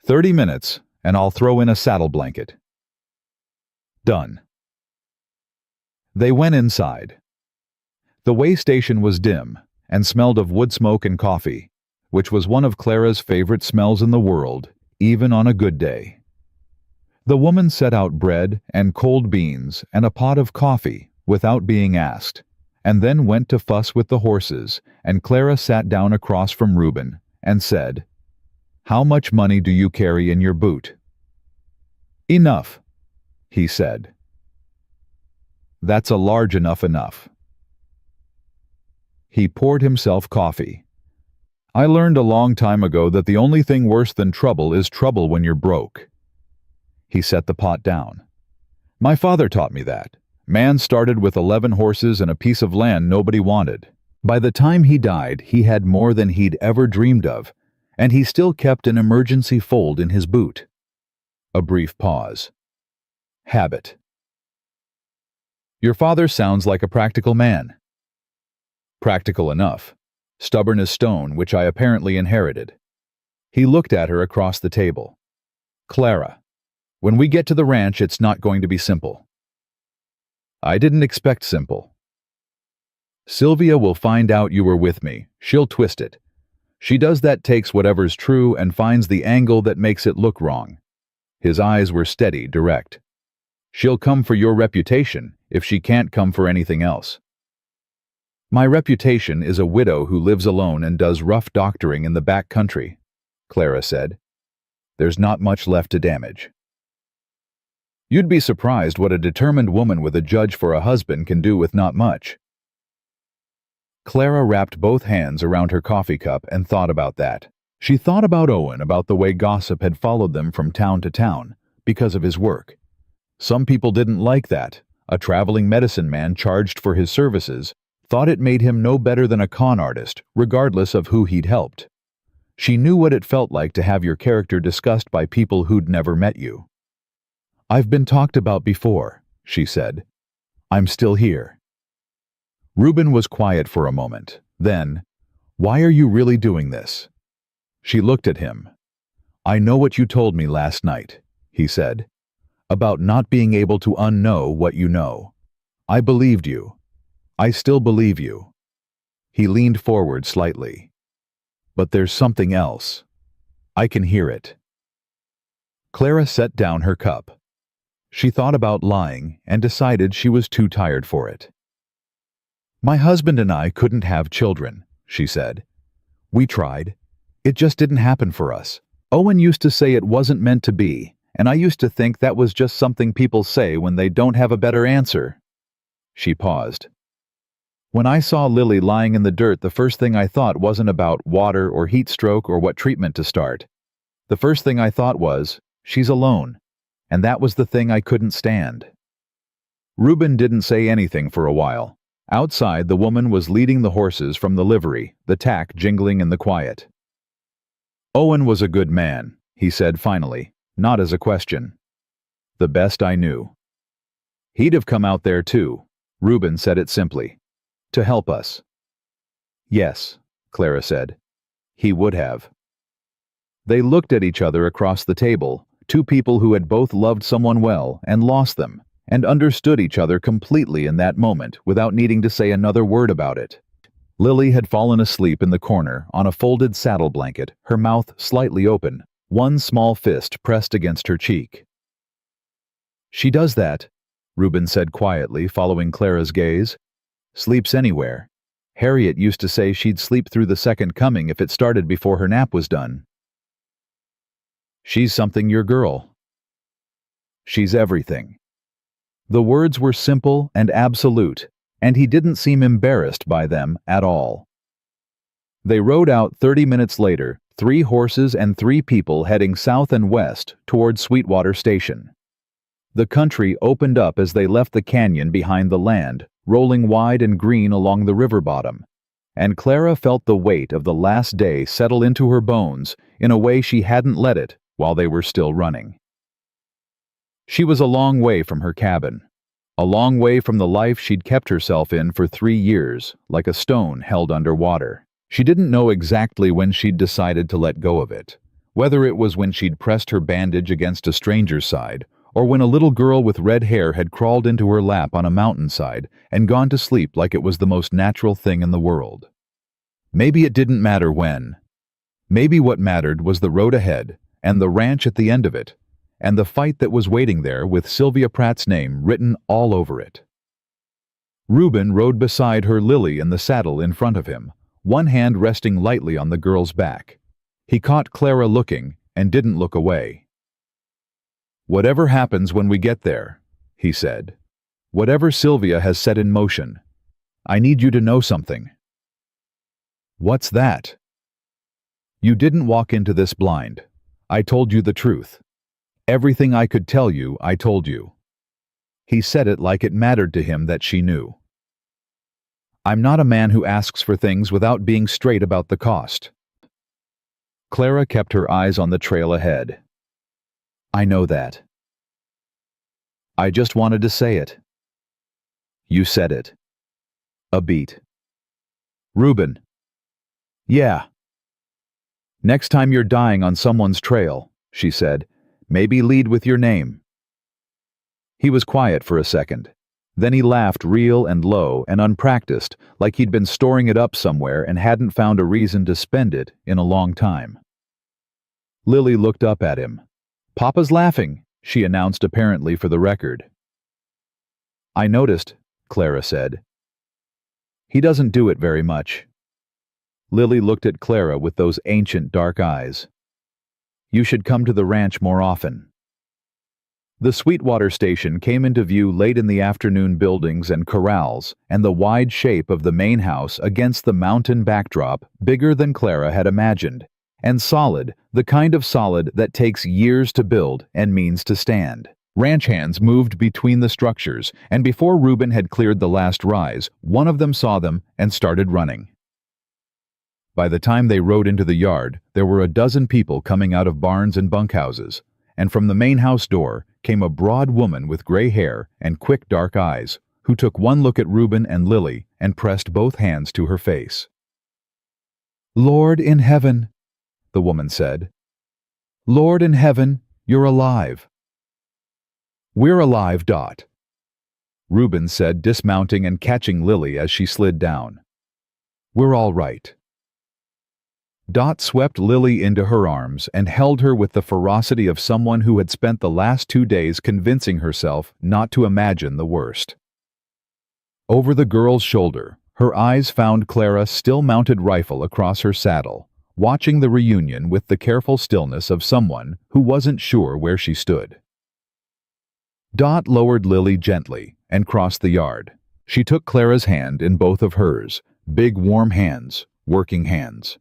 30 minutes, and I'll throw in a saddle blanket. Done. They went inside. The way station was dim and smelled of wood smoke and coffee, which was one of Clara's favorite smells in the world, even on a good day. The woman set out bread and cold beans and a pot of coffee without being asked, and then went to fuss with the horses, and Clara sat down across from Reuben and said, How much money do you carry in your boot? Enough, he said. That's a large enough. He poured himself coffee. I learned a long time ago that the only thing worse than trouble is trouble when you're broke. He set the pot down. My father taught me that. Man started with 11 horses and a piece of land nobody wanted. By the time he died, he had more than he'd ever dreamed of, and he still kept an emergency fold in his boot. A brief pause. Habit. Your father sounds like a practical man. Practical enough. Stubborn as stone, which I apparently inherited. He looked at her across the table. Clara, when we get to the ranch, it's not going to be simple. I didn't expect simple. Sylvia will find out you were with me. She'll twist it. She does that, takes whatever's true and finds the angle that makes it look wrong. His eyes were steady, direct. She'll come for your reputation if she can't come for anything else. My reputation is a widow who lives alone and does rough doctoring in the back country, Clara said. There's not much left to damage. You'd be surprised what a determined woman with a judge for a husband can do with not much. Clara wrapped both hands around her coffee cup and thought about that. She thought about Owen, about the way gossip had followed them from town to town because of his work. Some people didn't like that. A traveling medicine man charged for his services thought it made him no better than a con artist, regardless of who he'd helped. She knew what it felt like to have your character discussed by people who'd never met you. I've been talked about before, she said. I'm still here. Reuben was quiet for a moment. Then, "Why are you really doing this?" She looked at him. "I know what you told me last night," he said, "about not being able to unknow what you know. I believed you. I still believe you." He leaned forward slightly. "But there's something else. I can hear it." Clara set down her cup. She thought about lying and decided she was too tired for it. "My husband and I couldn't have children," she said. "We tried. It just didn't happen for us. Owen used to say it wasn't meant to be, and I used to think that was just something people say when they don't have a better answer." She paused. "When I saw Lily lying in the dirt, the first thing I thought wasn't about water or heat stroke or what treatment to start. The first thing I thought was, she's alone, and that was the thing I couldn't stand." Reuben didn't say anything for a while. Outside, the woman was leading the horses from the livery, the tack jingling in the quiet. "Owen was a good man," he said finally, not as a question. "The best I knew." "He'd have come out there too," Reuben said it simply, "to help us." "Yes," Clara said, "he would have." They looked at each other across the table, two people who had both loved someone well and lost them, and understood each other completely in that moment without needing to say another word about it. Lily had fallen asleep in the corner on a folded saddle blanket, her mouth slightly open, one small fist pressed against her cheek. "She does that," Reuben said quietly, following Clara's gaze. "Sleeps anywhere. Harriet used to say she'd sleep through the second coming if it started before her nap was done." "She's something your girl." "She's everything." The words were simple and absolute, and he didn't seem embarrassed by them at all. They rode out 30 minutes later, 3 horses and 3 people heading south and west toward Sweetwater Station. The country opened up as they left the canyon behind the land, rolling wide and green along the river bottom, and Clara felt the weight of the last day settle into her bones in a way she hadn't let it while they were still running. She was a long way from her cabin, a long way from the life she'd kept herself in for 3 years, like a stone held under water. She didn't know exactly when she'd decided to let go of it, whether it was when she'd pressed her bandage against a stranger's side, or when a little girl with red hair had crawled into her lap on a mountainside and gone to sleep like it was the most natural thing in the world. Maybe it didn't matter when. Maybe what mattered was the road ahead, and the ranch at the end of it, and the fight that was waiting there with Sylvia Pratt's name written all over it. Reuben rode beside her, Lily in the saddle in front of him, one hand resting lightly on the girl's back. He caught Clara looking and didn't look away. "Whatever happens when we get there," he said, "whatever Sylvia has set in motion, I need you to know something." "What's that?" "You didn't walk into this blind. I told you the truth. Everything I could tell you, I told you." He said it like it mattered to him that she knew. "I'm not a man who asks for things without being straight about the cost." Clara kept her eyes on the trail ahead. "I know that. I just wanted to say it." "You said it." A beat. "Reuben." "Yeah." "Next time you're dying on someone's trail," she said, "maybe lead with your name." He was quiet for a second. Then he laughed real and low and unpracticed, like he'd been storing it up somewhere and hadn't found a reason to spend it in a long time. Lily looked up at him. "Papa's laughing," she announced, apparently for the record. "I noticed," Clara said. "He doesn't do it very much." Lily looked at Clara with those ancient dark eyes. "You should come to the ranch more often." The Sweetwater Station came into view late in the afternoon, buildings and corrals, and the wide shape of the main house against the mountain backdrop, bigger than Clara had imagined, and solid, the kind of solid that takes years to build and means to stand. Ranch hands moved between the structures, and before Reuben had cleared the last rise, one of them saw them and started running. By the time they rode into the yard, there were a dozen people coming out of barns and bunkhouses, and from the main house door came a broad woman with gray hair and quick dark eyes, who took one look at Reuben and Lily and pressed both hands to her face. "Lord in heaven," the woman said. "Lord in heaven, you're alive." "We're alive, Dot," Reuben said, dismounting and catching Lily as she slid down. "We're all right." Dot swept Lily into her arms and held her with the ferocity of someone who had spent the last 2 days convincing herself not to imagine the worst. Over the girl's shoulder, her eyes found Clara's still-mounted rifle across her saddle, watching the reunion with the careful stillness of someone who wasn't sure where she stood. Dot lowered Lily gently and crossed the yard. She took Clara's hand in both of hers, big warm hands, working hands.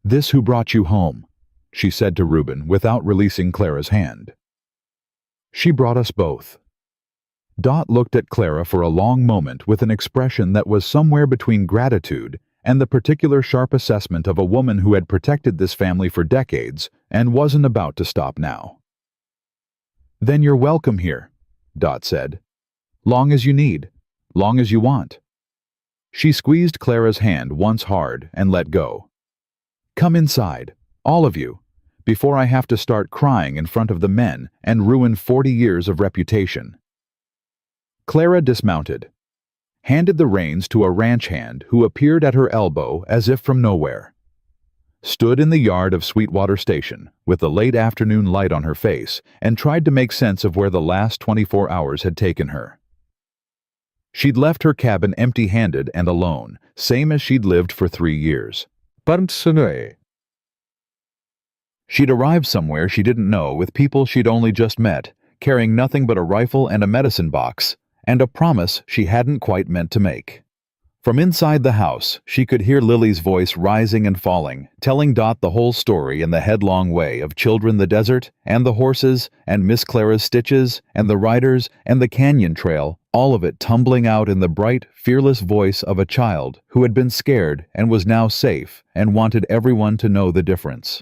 "This who brought you home," she said to Reuben without releasing Clara's hand. "She brought us both." Dot looked at Clara for a long moment with an expression that was somewhere between gratitude and the particular sharp assessment of a woman who had protected this family for decades and wasn't about to stop now. "Then you're welcome here," Dot said. "Long as you need, long as you want." She squeezed Clara's hand once hard and let go. "Come inside, all of you, before I have to start crying in front of the men and ruin 40 years of reputation." Clara dismounted, handed the reins to a ranch hand who appeared at her elbow as if from nowhere, stood in the yard of Sweetwater Station with the late afternoon light on her face, and tried to make sense of where the last 24 hours had taken her. She'd left her cabin empty-handed and alone, same as she'd lived for 3 years. She'd arrived somewhere she didn't know with people she'd only just met, carrying nothing but a rifle and a medicine box, and a promise she hadn't quite meant to make. From inside the house, she could hear Lily's voice rising and falling, telling Dot the whole story in the headlong way of Children the Desert, and the horses, and Miss Clara's stitches, and the riders, and the canyon trail, all of it tumbling out in the bright, fearless voice of a child who had been scared and was now safe and wanted everyone to know the difference.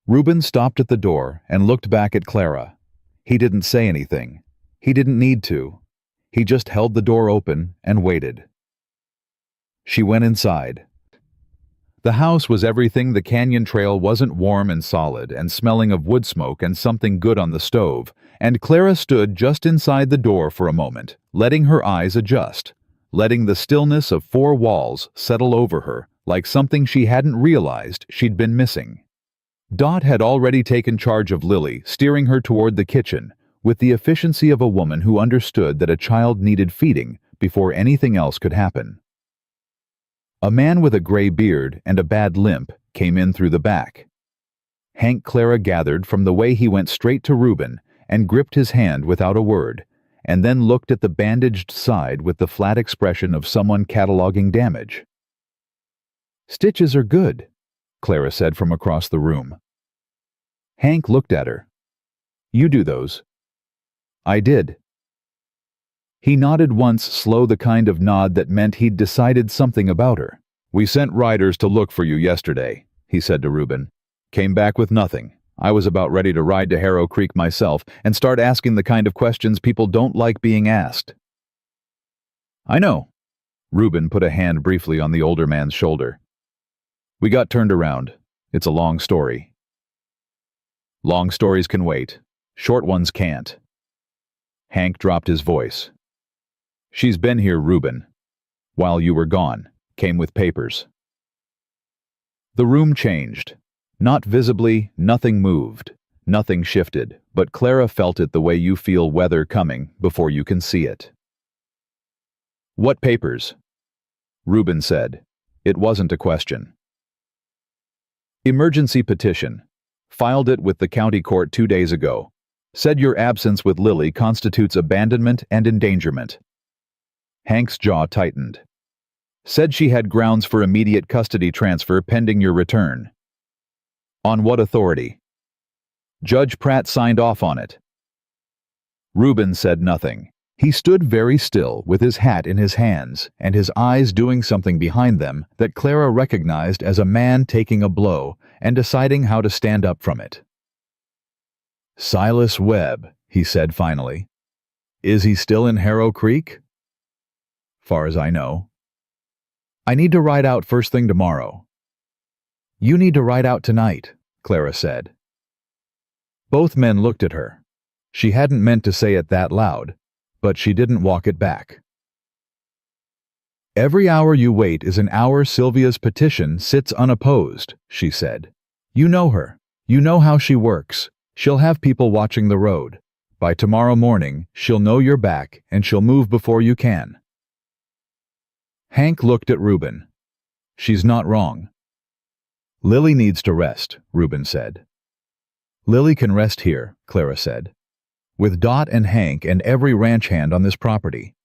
Reuben stopped at the door and looked back at Clara. He didn't say anything. He didn't need to. He just held the door open and waited. She went inside. The house was everything the canyon trail wasn't, warm and solid and smelling of wood smoke and something good on the stove, and Clara stood just inside the door for a moment, letting her eyes adjust, letting the stillness of 4 walls settle over her like something she hadn't realized she'd been missing. Dot had already taken charge of Lily, steering her toward the kitchen, with the efficiency of a woman who understood that a child needed feeding before anything else could happen. A man with a gray beard and a bad limp came in through the back. Hank Clara gathered from the way he went straight to Reuben and gripped his hand without a word, and then looked at the bandaged side with the flat expression of someone cataloging damage. "Stitches are good," Clara said from across the room. Hank looked at her. "You do those." "I did." He nodded once, slow, the kind of nod that meant he'd decided something about her. "We sent riders to look for you yesterday," he said to Reuben. "Came back with nothing. I was about ready to ride to Harrow Creek myself and start asking the kind of questions people don't like being asked." "I know." Reuben put a hand briefly on the older man's shoulder. "We got turned around. It's a long story." "Long stories can wait. Short ones can't." Hank dropped his voice. "She's been here, Reuben. While you were gone, came with papers." The room changed. Not visibly, nothing moved, nothing shifted, but Clara felt it the way you feel weather coming before you can see it. "What papers?" Reuben said. It wasn't a question. "Emergency petition. Filed it with the county court 2 days ago. Said your absence with Lily constitutes abandonment and endangerment." Hank's jaw tightened. "Said she had grounds for immediate custody transfer pending your return." "On what authority?" "Judge Pratt signed off on it." Reuben said nothing. He stood very still with his hat in his hands and his eyes doing something behind them that Clara recognized as a man taking a blow and deciding how to stand up from it. "Silas Webb," he said finally. Is he still in Harrow Creek? Far as I know. I need to ride out first thing tomorrow. You need to ride out tonight, Clara said. Both men looked at her. She hadn't meant to say it that loud, but she didn't walk it back. Every hour you wait is an hour Sylvia's petition sits unopposed, she said. You know her. You know how she works. She'll have people watching the road. By tomorrow morning, she'll know you're back and she'll move before you can. Hank looked at Reuben. She's not wrong. Lily needs to rest, Reuben said. Lily can rest here, Clara said. With Dot and Hank and every ranch hand on this property.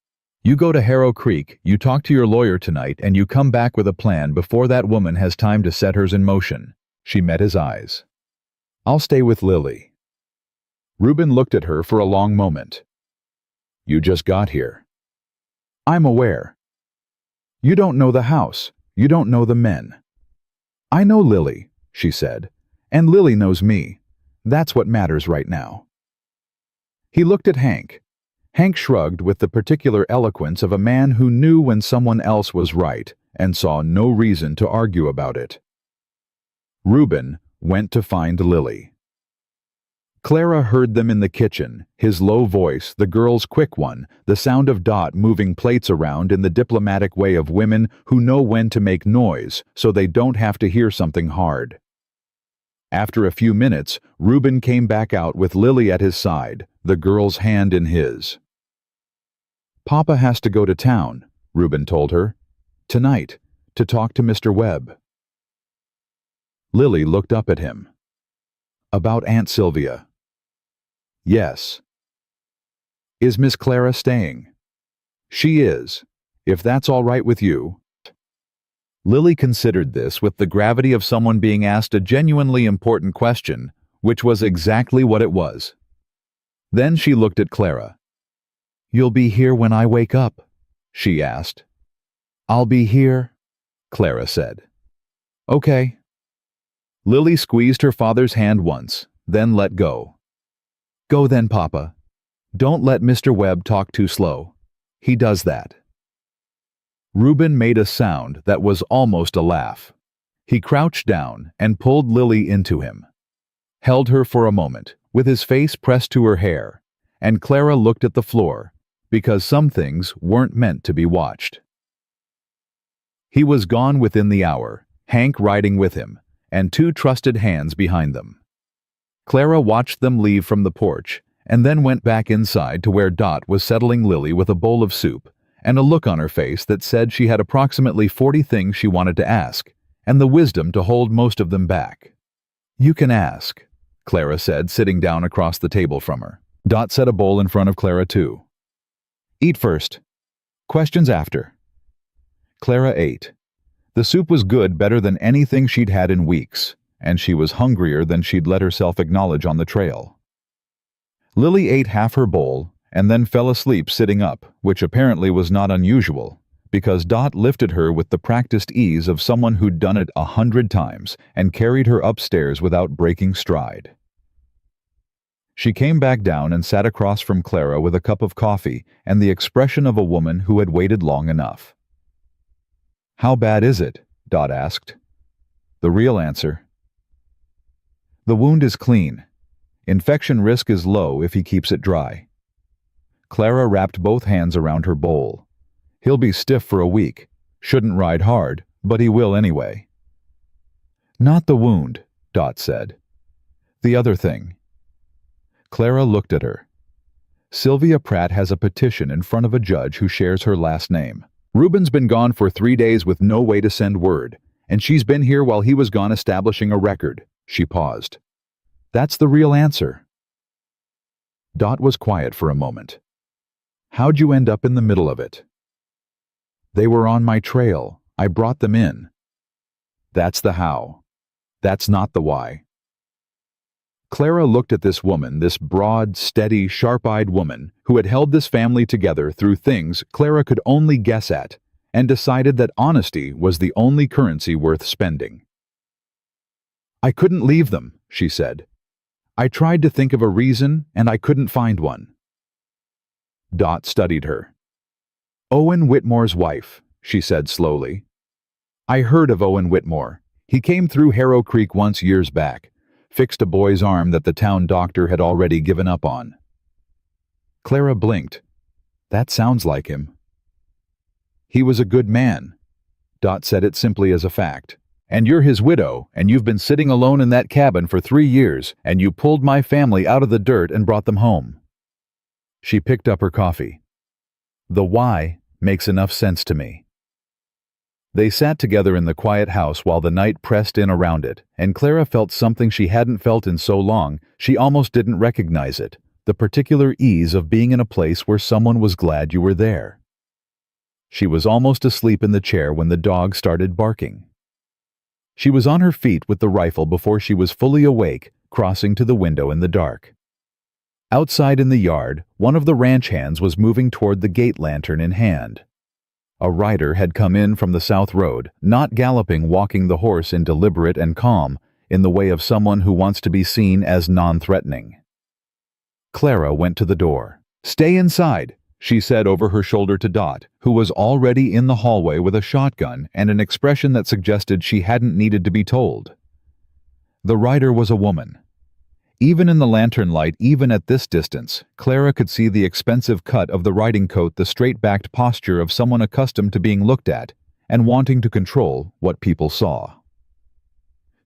You go to Harrow Creek, you talk to your lawyer tonight, and you come back with a plan before that woman has time to set hers in motion. She met his eyes. I'll stay with Lily. Reuben looked at her for a long moment. You just got here. I'm aware. You don't know the house. You don't know the men. I know Lily, she said, and Lily knows me. That's what matters right now. He looked at Hank. Hank shrugged with the particular eloquence of a man who knew when someone else was right and saw no reason to argue about it. Reuben went to find Lily. Clara heard them in the kitchen, his low voice, the girl's quick one, the sound of Dot moving plates around in the diplomatic way of women who know when to make noise so they don't have to hear something hard. After a few minutes, Reuben came back out with Lily at his side, the girl's hand in his. Papa has to go to town, Reuben told her. Tonight, to talk to Mr. Webb. Lily looked up at him. About Aunt Sylvia. Yes. Is Miss Clara staying? She is, if that's all right with you. Lily considered this with the gravity of someone being asked a genuinely important question, which was exactly what it was. Then she looked at Clara. You'll be here when I wake up? She asked. I'll be here, Clara said. Okay. Lily squeezed her father's hand once, then let go. Go then, Papa. Don't let Mr. Webb talk too slow. He does that. Reuben made a sound that was almost a laugh. He crouched down and pulled Lily into him. Held her for a moment, with his face pressed to her hair, and Clara looked at the floor, because some things weren't meant to be watched. He was gone within the hour, Hank riding with him, and two trusted hands behind them. Clara watched them leave from the porch, and then went back inside to where Dot was settling Lily with a bowl of soup, and a look on her face that said she had approximately 40 things she wanted to ask, and the wisdom to hold most of them back. You can ask, Clara said, sitting down across the table from her. Dot set a bowl in front of Clara too. Eat first. Questions after. Clara ate. The soup was good, better than anything she'd had in weeks, and she was hungrier than she'd let herself acknowledge on the trail. Lily ate half her bowl and then fell asleep sitting up, which apparently was not unusual, because Dot lifted her with the practiced ease of someone who'd done it 100 times and carried her upstairs without breaking stride. She came back down and sat across from Clara with a cup of coffee and the expression of a woman who had waited long enough. How bad is it? Dot asked. The real answer. The wound is clean. Infection risk is low if he keeps it dry. Clara wrapped both hands around her bowl. He'll be stiff for a week. Shouldn't ride hard, but he will anyway. Not the wound, Dot said. The other thing. Clara looked at her. Sylvia Pratt has a petition in front of a judge who shares her last name. Reuben's been gone for 3 days with no way to send word, and she's been here while he was gone establishing a record. She paused. That's the real answer. Dot was quiet for a moment. How'd you end up in the middle of it? They were on my trail. I brought them in. That's the how. That's not the why. Clara looked at this woman, this broad, steady, sharp-eyed woman who had held this family together through things Clara could only guess at, and decided that honesty was the only currency worth spending. I couldn't leave them, she said. I tried to think of a reason, and I couldn't find one. Dot studied her. Owen Whitmore's wife, she said slowly. I heard of Owen Whitmore. He came through Harrow Creek once years back, fixed a boy's arm that the town doctor had already given up on. Clara blinked. That sounds like him. He was a good man. Dot said it simply as a fact. And you're his widow, and you've been sitting alone in that cabin for 3 years, and you pulled my family out of the dirt and brought them home. She picked up her coffee. The why makes enough sense to me. They sat together in the quiet house while the night pressed in around it, and Clara felt something she hadn't felt in so long she almost didn't recognize it, the particular ease of being in a place where someone was glad you were there. She was almost asleep in the chair when the dog started barking. She was on her feet with the rifle before she was fully awake, crossing to the window in the dark. Outside in the yard, one of the ranch hands was moving toward the gate, lantern in hand. A rider had come in from the south road, not galloping, walking the horse in deliberate and calm, in the way of someone who wants to be seen as non-threatening. Clara went to the door. Stay inside, she said over her shoulder to Dot, who was already in the hallway with a shotgun and an expression that suggested she hadn't needed to be told. The rider was a woman. Even in the lantern light, even at this distance, Clara could see the expensive cut of the riding coat, the straight-backed posture of someone accustomed to being looked at and wanting to control what people saw.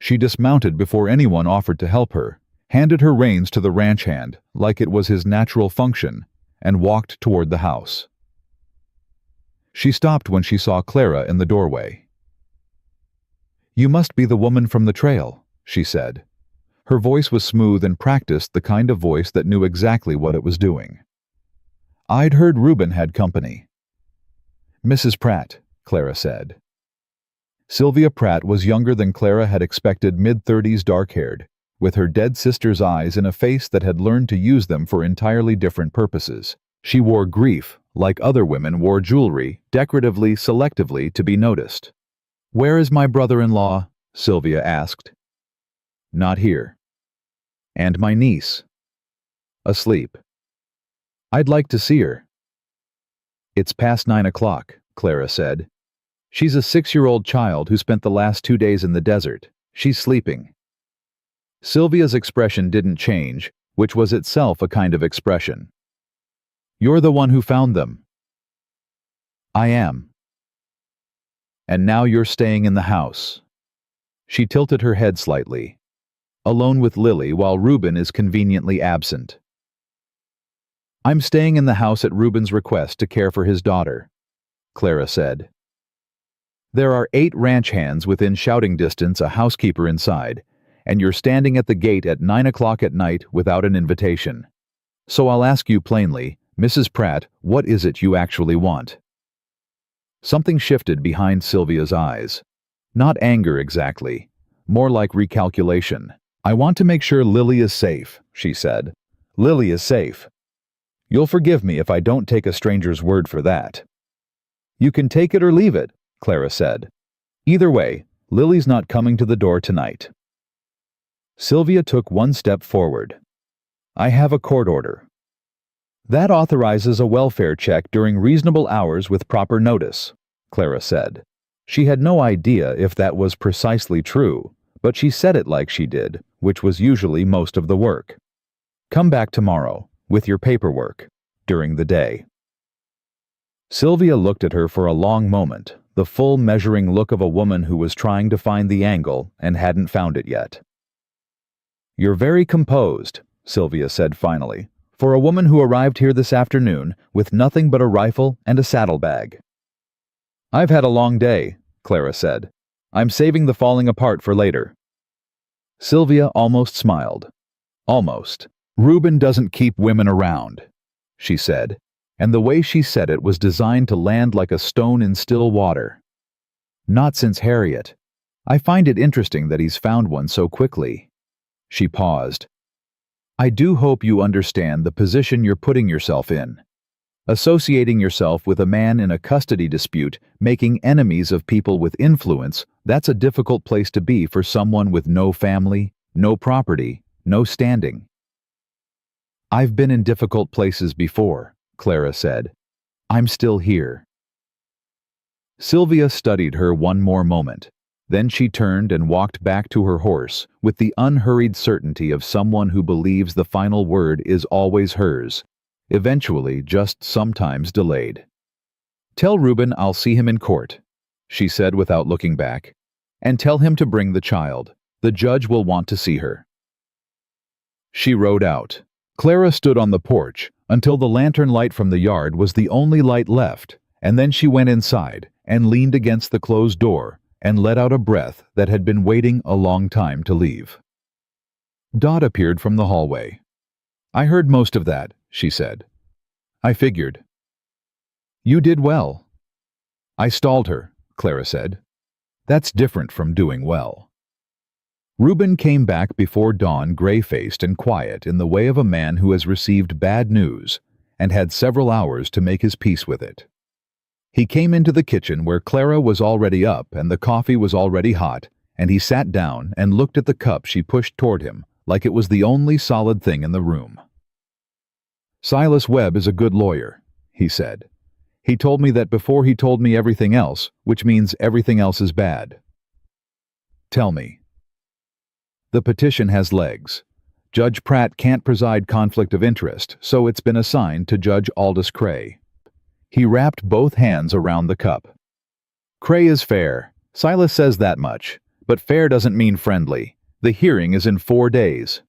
She dismounted before anyone offered to help her, handed her reins to the ranch hand like it was his natural function, and walked toward the house. She stopped when she saw Clara in the doorway. You must be the woman from the trail, she said. Her voice was smooth and practiced, the kind of voice that knew exactly what it was doing. I'd heard Reuben had company. Mrs. Pratt, Clara said. Sylvia Pratt was younger than Clara had expected, mid-30s, dark-haired, with her dead sister's eyes and a face that had learned to use them for entirely different purposes. She wore grief, like other women wore jewelry, decoratively, selectively, to be noticed. Where is my brother-in-law? Sylvia asked. Not here. And my niece? Asleep. I'd like to see her. It's past 9 o'clock, Clara said. She's a 6-year-old child who spent the last 2 days in the desert. She's sleeping. Sylvia's expression didn't change, which was itself a kind of expression. You're the one who found them. I am. And now you're staying in the house. She tilted her head slightly. Alone with Lily while Reuben is conveniently absent. I'm staying in the house at Reuben's request to care for his daughter, Clara said. There are 8 ranch hands within shouting distance, a housekeeper inside, and you're standing at the gate at 9 o'clock at night without an invitation. So I'll ask you plainly, Mrs. Pratt, what is it you actually want? Something shifted behind Sylvia's eyes. Not anger exactly, more like recalculation. I want to make sure Lily is safe, she said. Lily is safe. You'll forgive me if I don't take a stranger's word for that. You can take it or leave it, Clara said. Either way, Lily's not coming to the door tonight. Sylvia took one step forward. I have a court order. That authorizes a welfare check during reasonable hours with proper notice, Clara said. She had no idea if that was precisely true, but she said it like she did, which was usually most of the work. Come back tomorrow, with your paperwork, during the day. Sylvia looked at her for a long moment, the full measuring look of a woman who was trying to find the angle and hadn't found it yet. You're very composed, Sylvia said finally, for a woman who arrived here this afternoon with nothing but a rifle and a saddlebag. I've had a long day, Clara said. I'm saving the falling apart for later. Sylvia almost smiled. Almost. Reuben doesn't keep women around, she said, and the way she said it was designed to land like a stone in still water. Not since Harriet. I find it interesting that he's found one so quickly. She paused. I do hope you understand the position you're putting yourself in. Associating yourself with a man in a custody dispute, making enemies of people with influence, that's a difficult place to be for someone with no family, no property, no standing. I've been in difficult places before, Clara said. "I'm still here." Sylvia studied her one more moment. Then she turned and walked back to her horse with the unhurried certainty of someone who believes the final word is always hers, eventually just sometimes delayed. "Tell Reuben I'll see him in court," she said without looking back. "And tell him to bring the child. The judge will want to see her." She rode out. Clara stood on the porch until the lantern light from the yard was the only light left, and then she went inside and leaned against the closed door and let out a breath that had been waiting a long time to leave. Dot appeared from the hallway. "I heard most of that," she said. "I figured." "You did well." "I stalled her," Clara said. "That's different from doing well." Reuben came back before dawn, gray-faced and quiet in the way of a man who has received bad news and had several hours to make his peace with it. He came into the kitchen where Clara was already up and the coffee was already hot, and he sat down and looked at the cup she pushed toward him like it was the only solid thing in the room. "Silas Webb is a good lawyer," he said. "He told me that before he told me everything else, which means everything else is bad." "Tell me." "The petition has legs. Judge Pratt can't preside conflict of interest, so it's been assigned to Judge Aldous Cray." He wrapped both hands around the cup. "Cray is fair. Silas says that much. But fair doesn't mean friendly. The hearing is in 4 days."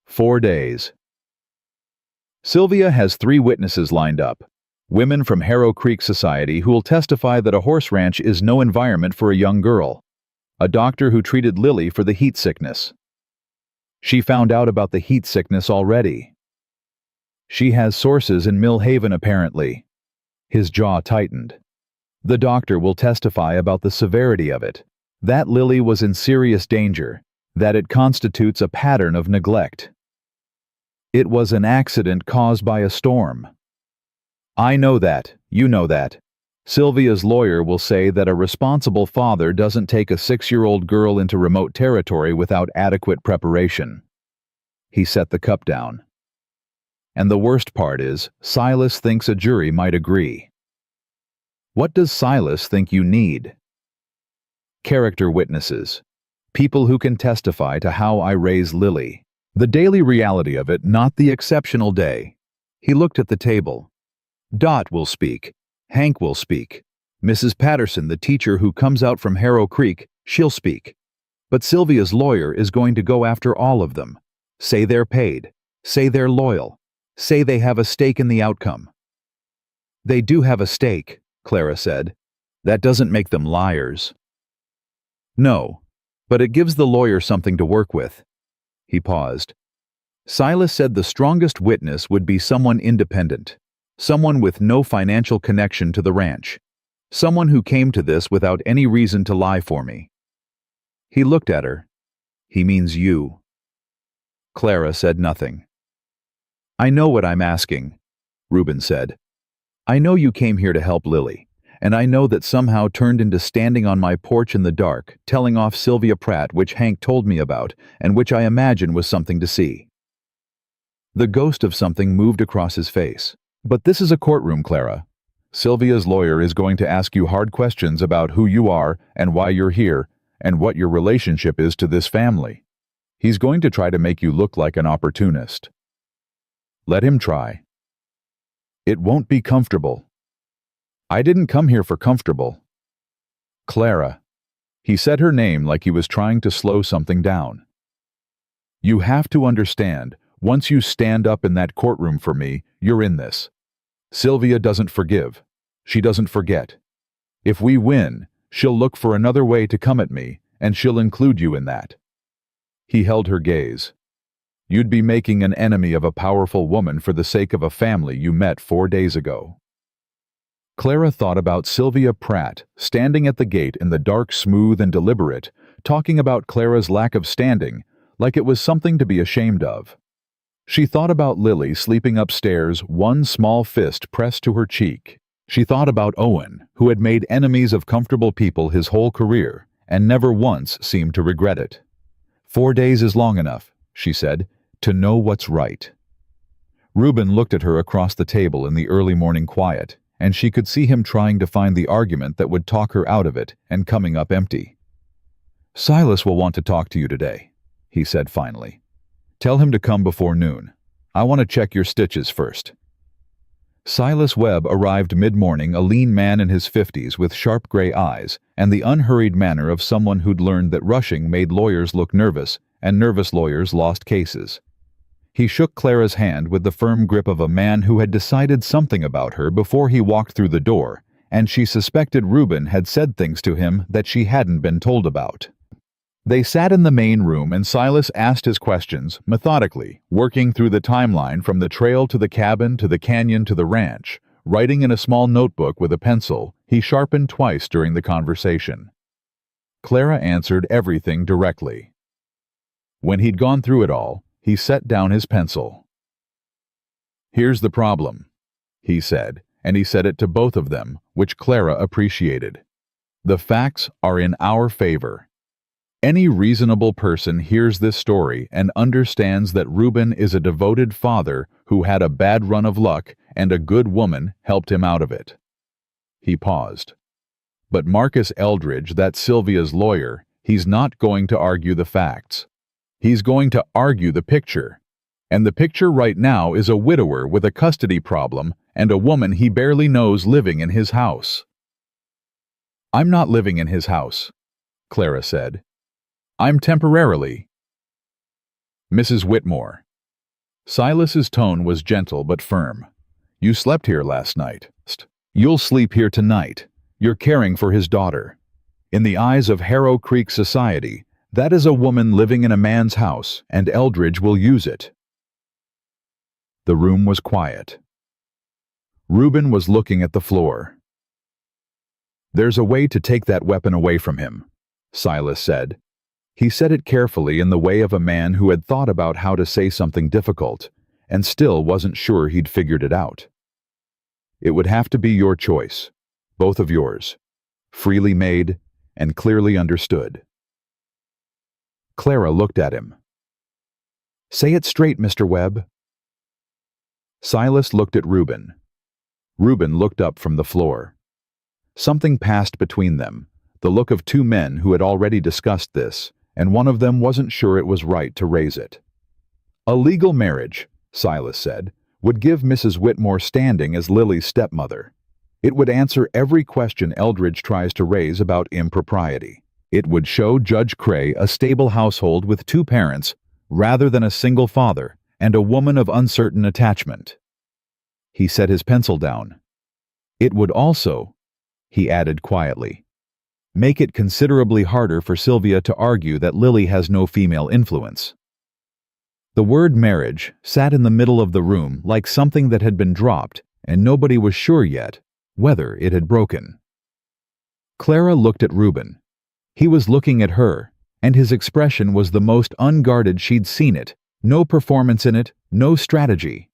4 days. Sylvia has 3 witnesses lined up. Women from Harrow Creek Society who will testify that a horse ranch is no environment for a young girl. A doctor who treated Lily for the heat sickness. She found out about the heat sickness already. She has sources in Mill Haven apparently. His jaw tightened. The doctor will testify about the severity of it, that Lily was in serious danger, that it constitutes a pattern of neglect. It was an accident caused by a storm. I know that, you know that. Sylvia's lawyer will say that a responsible father doesn't take a 6-year-old girl into remote territory without adequate preparation. He set the cup down. And the worst part is, Silas thinks a jury might agree. What does Silas think you need? Character witnesses. People who can testify to how I raise Lily. The daily reality of it, not the exceptional day. He looked at the table. Dot will speak. Hank will speak. Mrs. Patterson, the teacher who comes out from Harrow Creek, she'll speak. But Sylvia's lawyer is going to go after all of them. Say they're paid. Say they're loyal. Say they have a stake in the outcome. They do have a stake, Clara said. That doesn't make them liars. No, but it gives the lawyer something to work with. He paused. Silas said the strongest witness would be someone independent, someone with no financial connection to the ranch, someone who came to this without any reason to lie for me. He looked at her. He means you. Clara said nothing. I know what I'm asking, Reuben said. I know you came here to help Lily, and I know that somehow turned into standing on my porch in the dark, telling off Sylvia Pratt, which Hank told me about, and which I imagine was something to see. The ghost of something moved across his face. But this is a courtroom, Clara. Sylvia's lawyer is going to ask you hard questions about who you are and why you're here, and what your relationship is to this family. He's going to try to make you look like an opportunist. Let him try. It won't be comfortable. I didn't come here for comfortable. Clara. He said her name like he was trying to slow something down. You have to understand, once you stand up in that courtroom for me, you're in this. Sylvia doesn't forgive. She doesn't forget. If we win, she'll look for another way to come at me, and she'll include you in that. He held her gaze. You'd be making an enemy of a powerful woman for the sake of a family you met 4 days ago. Clara thought about Sylvia Pratt, standing at the gate in the dark, smooth and deliberate, talking about Clara's lack of standing, like it was something to be ashamed of. She thought about Lily sleeping upstairs, one small fist pressed to her cheek. She thought about Owen, who had made enemies of comfortable people his whole career, and never once seemed to regret it. 4 days is long enough, she said, to know what's right. Reuben looked at her across the table in the early morning quiet, and she could see him trying to find the argument that would talk her out of it and coming up empty. "Silas will want to talk to you today," he said finally. "Tell him to come before noon. I want to check your stitches first." Silas Webb arrived mid-morning, a lean man in his 50s with sharp gray eyes and the unhurried manner of someone who'd learned that rushing made lawyers look nervous and nervous lawyers lost cases. He shook Clara's hand with the firm grip of a man who had decided something about her before he walked through the door, and she suspected Reuben had said things to him that she hadn't been told about. They sat in the main room and Silas asked his questions methodically, working through the timeline from the trail to the cabin to the canyon to the ranch, writing in a small notebook with a pencil he sharpened twice during the conversation. Clara answered everything directly. When he'd gone through it all, he set down his pencil. "Here's the problem," he said, and he said it to both of them, which Clara appreciated. "The facts are in our favor. Any reasonable person hears this story and understands that Reuben is a devoted father who had a bad run of luck and a good woman helped him out of it." He paused. "But Marcus Eldridge, that's Sylvia's lawyer, he's not going to argue the facts. He's going to argue the picture. And the picture right now is a widower with a custody problem and a woman he barely knows living in his house." "I'm not living in his house," Clara said. "I'm temporarily." "Mrs. Whitmore." Silas's tone was gentle but firm. "You slept here last night. You'll sleep here tonight. You're caring for his daughter. In the eyes of Harrow Creek society, that is a woman living in a man's house, and Eldridge will use it." The room was quiet. Reuben was looking at the floor. "There's a way to take that weapon away from him," Silas said. He said it carefully in the way of a man who had thought about how to say something difficult, and still wasn't sure he'd figured it out. "It would have to be your choice, both of yours, freely made and clearly understood." Clara looked at him. "Say it straight, Mr. Webb." Silas looked at Reuben. Reuben looked up from the floor. Something passed between them, the look of two men who had already discussed this, and one of them wasn't sure it was right to raise it. "A legal marriage," Silas said, "would give Mrs. Whitmore standing as Lily's stepmother. It would answer every question Eldridge tries to raise about impropriety. It would show Judge Cray a stable household with two parents rather than a single father and a woman of uncertain attachment." He set his pencil down. "It would also," he added quietly, "make it considerably harder for Sylvia to argue that Lily has no female influence." The word marriage sat in the middle of the room like something that had been dropped, and nobody was sure yet whether it had broken. Clara looked at Reuben. He was looking at her, and his expression was the most unguarded she'd seen it. No performance in it, no strategy.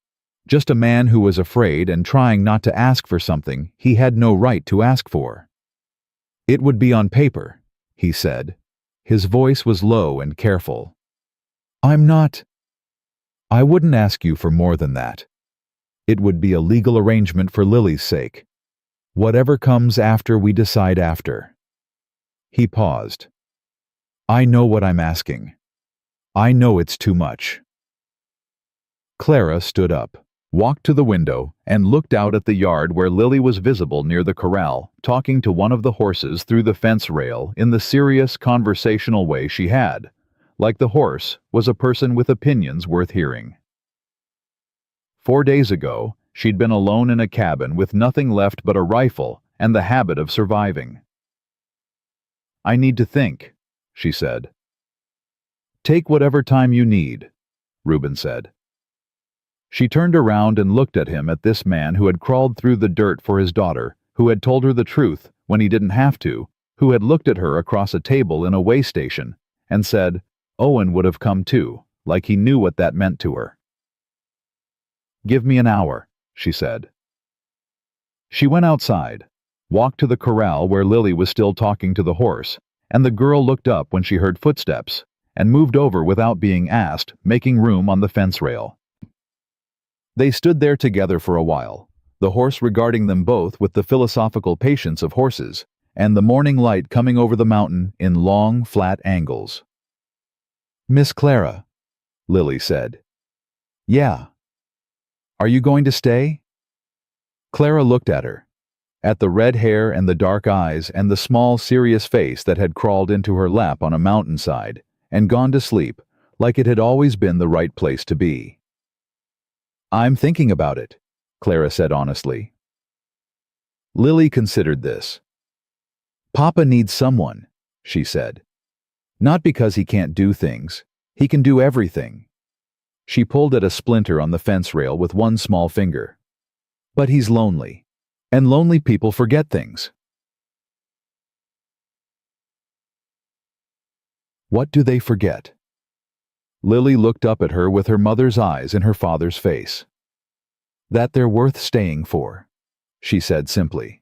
Just a man who was afraid and trying not to ask for something he had no right to ask for. "It would be on paper," he said. His voice was low and careful. I wouldn't ask you for more than that. It would be a legal arrangement for Lily's sake. Whatever comes after, we decide after." He paused. "I know what I'm asking. I know it's too much." Clara stood up, walked to the window, and looked out at the yard where Lily was visible near the corral, talking to one of the horses through the fence rail in the serious, conversational way she had, like the horse was a person with opinions worth hearing. 4 days ago, she'd been alone in a cabin with nothing left but a rifle and the habit of surviving. "I need to think," she said. "Take whatever time you need," Reuben said. She turned around and looked at him, at this man who had crawled through the dirt for his daughter, who had told her the truth when he didn't have to, who had looked at her across a table in a way station and said, Owen would have come too, like he knew what that meant to her. "Give me an hour," she said. She went outside, walked to the corral where Lily was still talking to the horse, and the girl looked up when she heard footsteps and moved over without being asked, making room on the fence rail. They stood there together for a while, the horse regarding them both with the philosophical patience of horses, and the morning light coming over the mountain in long, flat angles. "Miss Clara," Lily said. "Yeah." "Are you going to stay?" Clara looked at her, at the red hair and the dark eyes and the small, serious face that had crawled into her lap on a mountainside and gone to sleep like it had always been the right place to be. "I'm thinking about it," Clara said honestly. Lily considered this. "Papa needs someone," she said. "Not because he can't do things. He can do everything." She pulled at a splinter on the fence rail with one small finger. "But he's lonely. And lonely people forget things." What do they forget? Lily looked up at her with her mother's eyes in her father's face. "That they're worth staying for," she said simply.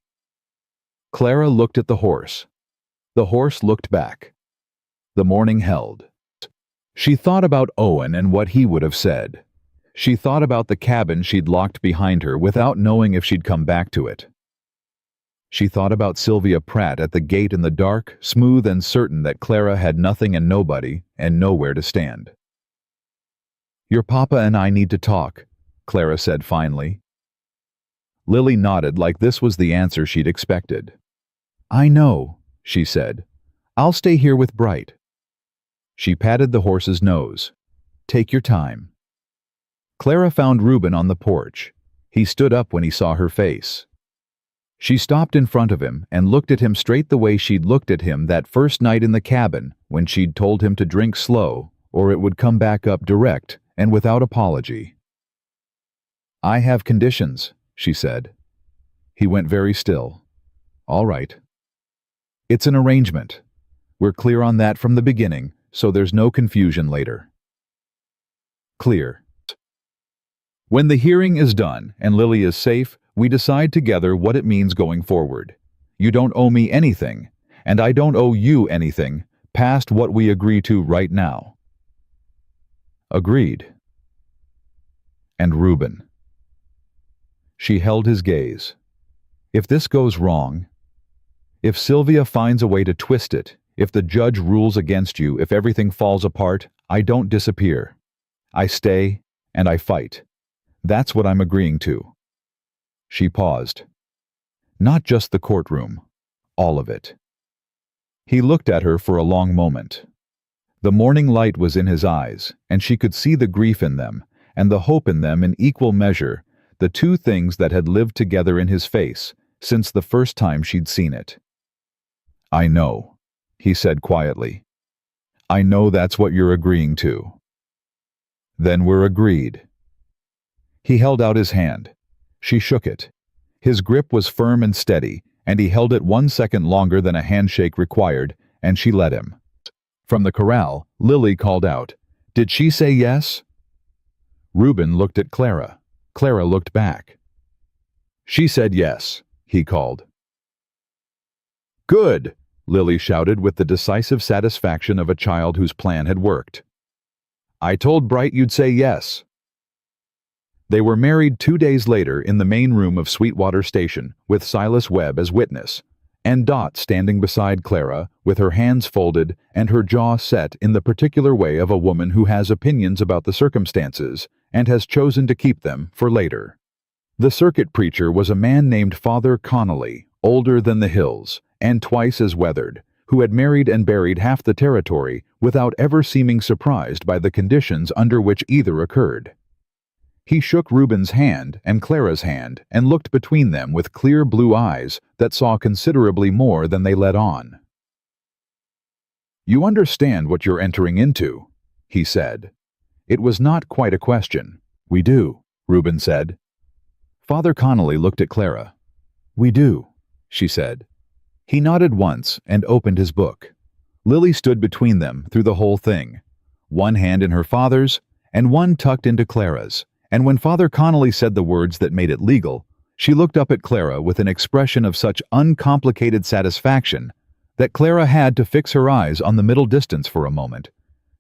Clara looked at the horse. The horse looked back. The morning held. She thought about Owen and what he would have said. She thought about the cabin she'd locked behind her without knowing if she'd come back to it. She thought about Sylvia Pratt at the gate in the dark, smooth and certain that Clara had nothing and nobody and nowhere to stand. "Your papa and I need to talk," Clara said finally. Lily nodded like this was the answer she'd expected. "I know," she said. "I'll stay here with Bright." She patted the horse's nose. "Take your time." Clara found Reuben on the porch. He stood up when he saw her face. She stopped in front of him and looked at him straight the way she'd looked at him that first night in the cabin when she'd told him to drink slow or it would come back up direct and without apology. "I have conditions," she said. He went very still. "All right." "It's an arrangement. We're clear on that from the beginning, so there's no confusion later." Clear. When the hearing is done and Lily is safe, we decide together what it means going forward. You don't owe me anything, and I don't owe you anything past what we agree to right now. Agreed. And Reuben. She held his gaze. If this goes wrong, if Sylvia finds a way to twist it, if the judge rules against you, if everything falls apart, I don't disappear. I stay, and I fight. That's what I'm agreeing to. She paused. Not just the courtroom, all of it. He looked at her for a long moment. The morning light was in his eyes, and she could see the grief in them, and the hope in them in equal measure, the two things that had lived together in his face since the first time she'd seen it. "I know," he said quietly. "I know that's what you're agreeing to." "Then we're agreed." He held out his hand. She shook it. His grip was firm and steady, and he held it 1 second longer than a handshake required, and she let him. From the corral, Lily called out, "Did she say yes?" Reuben looked at Clara. Clara looked back. "She said yes," he called. "Good," Lily shouted with the decisive satisfaction of a child whose plan had worked. "I told Bright you'd say yes." They were married 2 days later in the main room of Sweetwater Station, with Silas Webb as witness, and Dot standing beside Clara, with her hands folded and her jaw set in the particular way of a woman who has opinions about the circumstances and has chosen to keep them for later. The circuit preacher was a man named Father Connolly, older than the hills, and twice as weathered, who had married and buried half the territory without ever seeming surprised by the conditions under which either occurred. He shook Reuben's hand and Clara's hand and looked between them with clear blue eyes that saw considerably more than they let on. "You understand what you're entering into," he said. It was not quite a question. "We do," Reuben said. Father Connolly looked at Clara. "We do," she said. He nodded once and opened his book. Lily stood between them through the whole thing, one hand in her father's and one tucked into Clara's. And when Father Connolly said the words that made it legal, she looked up at Clara with an expression of such uncomplicated satisfaction that Clara had to fix her eyes on the middle distance for a moment,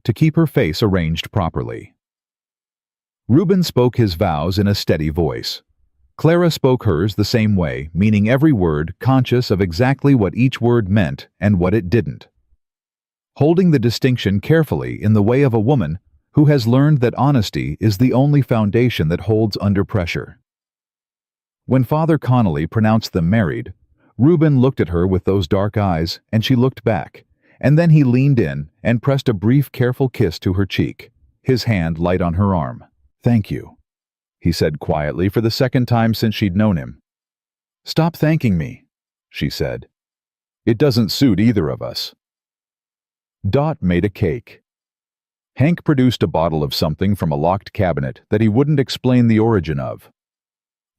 to keep her face arranged properly. Reuben spoke his vows in a steady voice. Clara spoke hers the same way, meaning every word, conscious of exactly what each word meant and what it didn't. Holding the distinction carefully in the way of a woman who has learned that honesty is the only foundation that holds under pressure. When Father Connolly pronounced them married, Reuben looked at her with those dark eyes, and she looked back, and then he leaned in and pressed a brief, careful kiss to her cheek, his hand light on her arm. "Thank you," he said quietly for the second time since she'd known him. "Stop thanking me," she said. "It doesn't suit either of us." Dot made a cake. Hank produced a bottle of something from a locked cabinet that he wouldn't explain the origin of.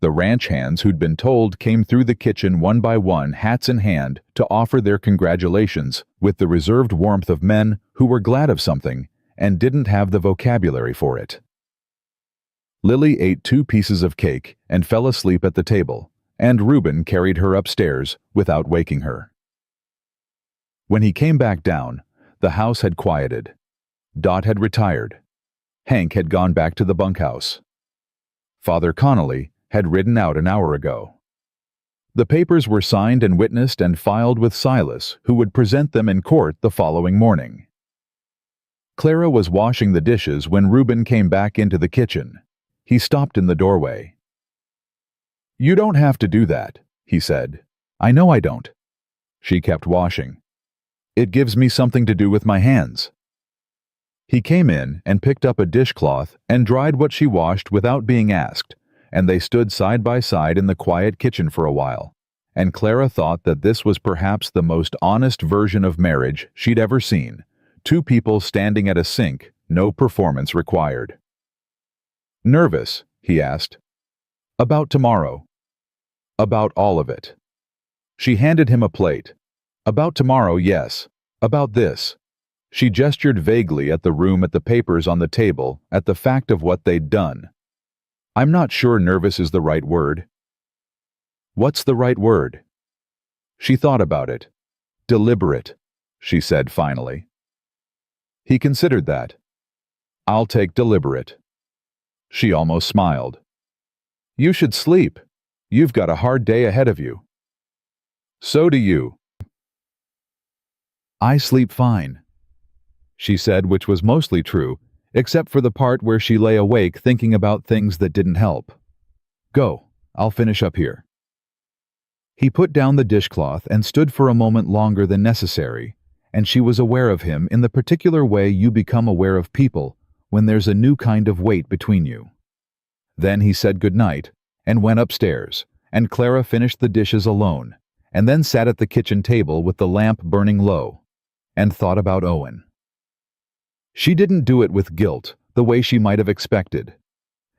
The ranch hands who'd been told came through the kitchen one by one, hats in hand, to offer their congratulations with the reserved warmth of men who were glad of something and didn't have the vocabulary for it. Lily ate 2 pieces of cake and fell asleep at the table, and Reuben carried her upstairs without waking her. When he came back down, the house had quieted. Dot had retired. Hank had gone back to the bunkhouse. Father Connolly had ridden out an hour ago. The papers were signed and witnessed and filed with Silas, who would present them in court the following morning. Clara was washing the dishes when Reuben came back into the kitchen. He stopped in the doorway. "You don't have to do that," he said. "I know I don't." She kept washing. "It gives me something to do with my hands." He came in and picked up a dishcloth and dried what she washed without being asked, and they stood side by side in the quiet kitchen for a while, and Clara thought that this was perhaps the most honest version of marriage she'd ever seen. 2 people standing at a sink, no performance required. "Nervous?" he asked. "About tomorrow." "About all of it." She handed him a plate. "About tomorrow, yes. About this." She gestured vaguely at the room, at the papers on the table, at the fact of what they'd done. "I'm not sure nervous is the right word." "What's the right word?" She thought about it. "Deliberate," she said finally. He considered that. "I'll take deliberate." She almost smiled. "You should sleep. You've got a hard day ahead of you." "So do you." "I sleep fine," she said, which was mostly true, except for the part where she lay awake thinking about things that didn't help. "Go, I'll finish up here." He put down the dishcloth and stood for a moment longer than necessary, and she was aware of him in the particular way you become aware of people when there's a new kind of weight between you. Then he said goodnight and went upstairs, and Clara finished the dishes alone, and then sat at the kitchen table with the lamp burning low, and thought about Owen. She didn't do it with guilt, the way she might have expected.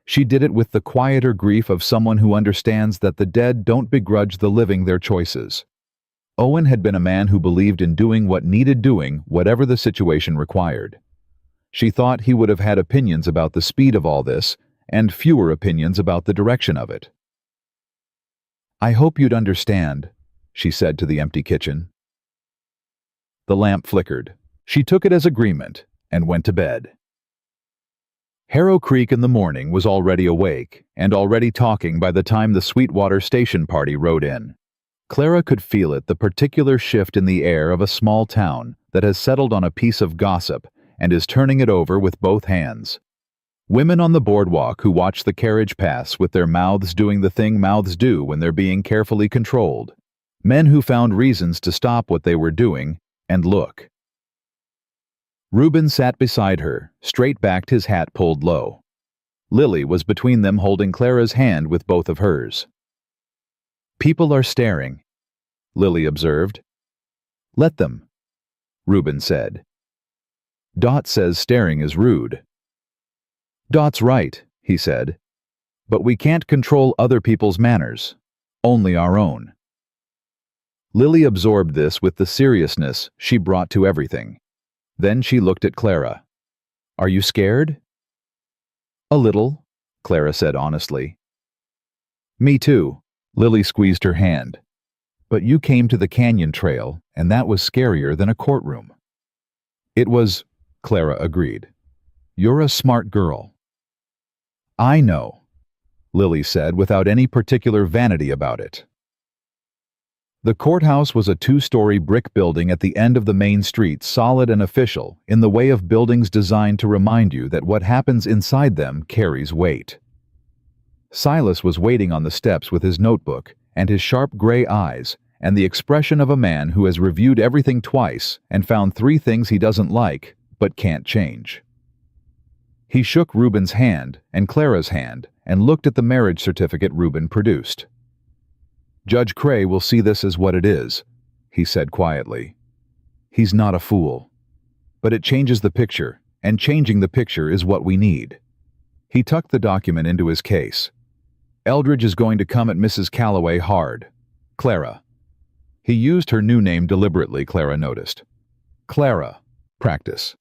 She did it with the quieter grief of someone who understands that the dead don't begrudge the living their choices. Owen had been a man who believed in doing what needed doing, whatever the situation required. She thought he would have had opinions about the speed of all this, and fewer opinions about the direction of it. "I hope you'd understand," she said to the empty kitchen. The lamp flickered. She took it as agreement and went to bed. Harrow Creek in the morning was already awake and already talking by the time the Sweetwater station party rode in. Clara could feel it, the particular shift in the air of a small town that has settled on a piece of gossip and is turning it over with both hands. Women on the boardwalk who watch the carriage pass with their mouths doing the thing mouths do when they're being carefully controlled. Men who found reasons to stop what they were doing and look. Reuben sat beside her, straight-backed, his hat pulled low. Lily was between them, holding Clara's hand with both of hers. "People are staring," Lily observed. "Let them," Reuben said. "Dot says staring is rude." "Dot's right," he said. "But we can't control other people's manners, only our own." Lily absorbed this with the seriousness she brought to everything. Then she looked at Clara. "Are you scared?" "A little," Clara said honestly. "Me too." Lily squeezed her hand. "But you came to the canyon trail, and that was scarier than a courtroom." "It was," Clara agreed. "You're a smart girl." I know, Lily said without any particular vanity about it. The courthouse was a two-story brick building at the end of the main street, solid and official, in the way of buildings designed to remind you that what happens inside them carries weight. Silas was waiting on the steps with his notebook and his sharp gray eyes and the expression of a man who has reviewed everything twice and found 3 things he doesn't like but can't change. He shook Reuben's hand and Clara's hand and looked at the marriage certificate Reuben produced. "Judge Cray will see this as what it is," he said quietly. "He's not a fool. But it changes the picture, and changing the picture is what we need." He tucked the document into his case. "Eldridge is going to come at Mrs. Calloway hard. Clara." He used her new name deliberately, Clara noticed. "Clara. Practice.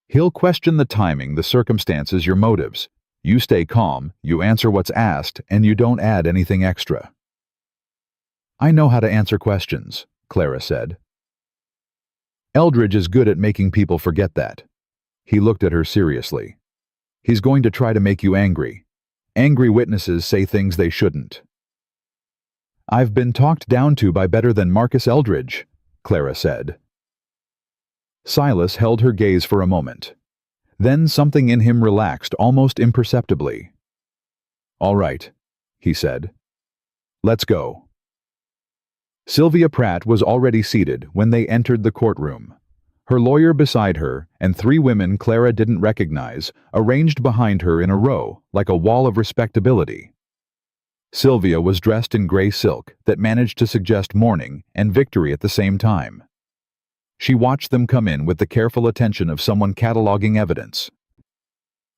He'll question the timing, the circumstances, your motives. You stay calm, you answer what's asked, and you don't add anything extra." "I know how to answer questions," Clara said. "Eldridge is good at making people forget that." He looked at her seriously. "He's going to try to make you angry. Angry witnesses say things they shouldn't." "I've been talked down to by better than Marcus Eldridge," Clara said. Silas held her gaze for a moment. Then something in him relaxed almost imperceptibly. "All right," he said. "Let's go." Sylvia Pratt was already seated when they entered the courtroom. Her lawyer beside her and 3 women Clara didn't recognize, arranged behind her in a row, like a wall of respectability. Sylvia was dressed in gray silk that managed to suggest mourning and victory at the same time. She watched them come in with the careful attention of someone cataloging evidence.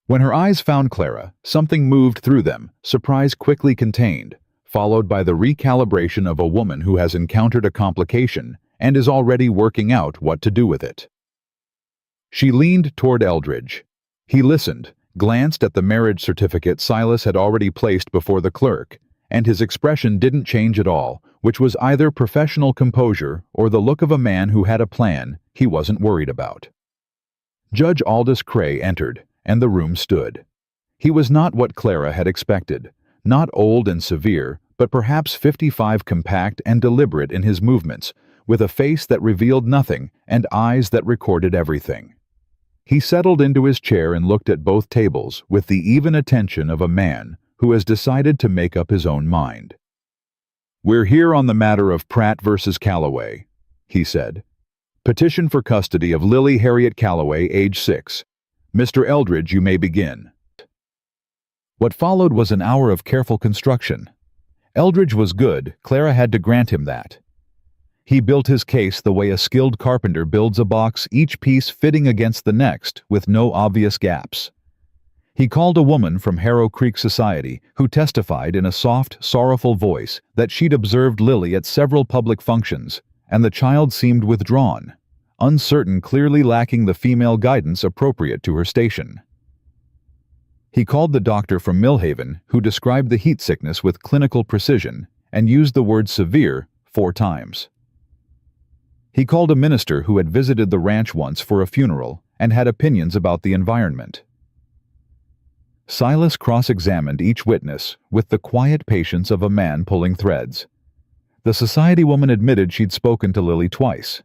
When her eyes found Clara, something moved through them, surprise quickly contained, followed by the recalibration of a woman who has encountered a complication and is already working out what to do with it. She leaned toward Eldridge. He listened, glanced at the marriage certificate Silas had already placed before the clerk, and his expression didn't change at all, which was either professional composure or the look of a man who had a plan he wasn't worried about. Judge Aldous Cray entered, and the room stood. He was not what Clara had expected, not old and severe, but perhaps 55, compact and deliberate in his movements, with a face that revealed nothing and eyes that recorded everything. He settled into his chair and looked at both tables with the even attention of a man who has decided to make up his own mind. "We're here on the matter of Pratt versus Calloway," he said. "Petition for custody of Lily Harriet Calloway, age 6. Mr. Eldridge, you may begin." What followed was an hour of careful construction. Eldridge was good, Clara had to grant him that. He built his case the way a skilled carpenter builds a box, each piece fitting against the next, with no obvious gaps. He called a woman from Harrow Creek Society who testified in a soft, sorrowful voice that she'd observed Lily at several public functions, and the child seemed withdrawn, uncertain, clearly lacking the female guidance appropriate to her station. He called the doctor from Millhaven who described the heat sickness with clinical precision and used the word severe 4 times. He called a minister who had visited the ranch once for a funeral and had opinions about the environment. Silas cross-examined each witness with the quiet patience of a man pulling threads. The society woman admitted she'd spoken to Lily twice.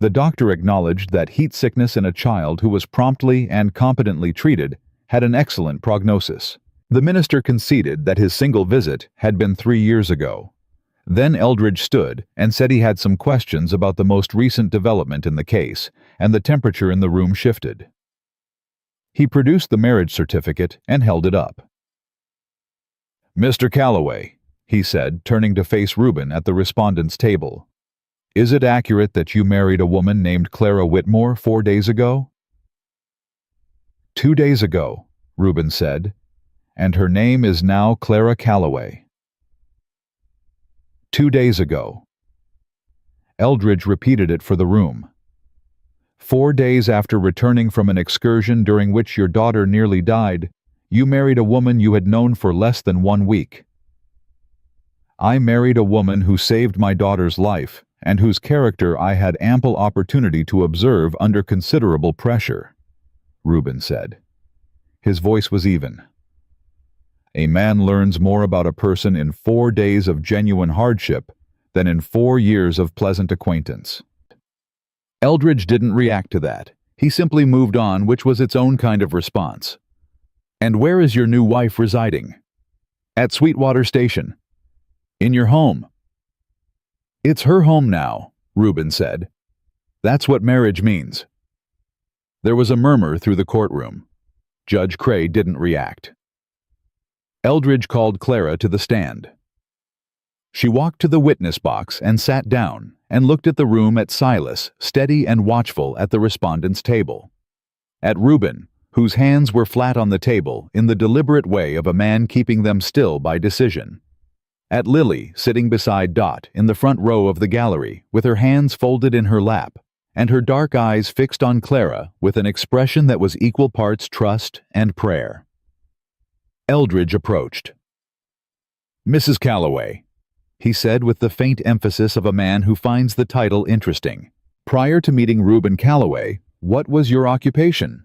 The doctor acknowledged that heat sickness in a child who was promptly and competently treated had an excellent prognosis. The minister conceded that his single visit had been 3 years ago. Then Eldridge stood and said he had some questions about the most recent development in the case, and the temperature in the room shifted. He produced the marriage certificate and held it up. "Mr. Calloway," he said, turning to face Reuben at the respondent's table, "is it accurate that you married a woman named Clara Whitmore 4 days ago?" 2 days ago, Reuben said, "and her name is now Clara Calloway." 2 days ago. Eldridge repeated it for the room. 4 days after returning from an excursion during which your daughter nearly died, you married a woman you had known for less than 1 week. I married a woman who saved my daughter's life and whose character I had ample opportunity to observe under considerable pressure, Reuben said. His voice was even. A man learns more about a person in 4 days of genuine hardship than in 4 years of pleasant acquaintance. Eldridge didn't react to that. He simply moved on, which was its own kind of response. "And where is your new wife residing?" "At Sweetwater Station." "In your home?" "It's her home now," Reuben said. "That's what marriage means." There was a murmur through the courtroom. Judge Cray didn't react. Eldridge called Clara to the stand. She walked to the witness box and sat down and looked at the room, at Silas, steady and watchful at the respondent's table, at Reuben, whose hands were flat on the table in the deliberate way of a man keeping them still by decision, at Lily sitting beside Dot in the front row of the gallery with her hands folded in her lap and her dark eyes fixed on Clara with an expression that was equal parts trust and prayer. Eldridge approached. "Mrs. Calloway," he said with the faint emphasis of a man who finds the title interesting. "Prior to meeting Reuben Calloway, what was your occupation?"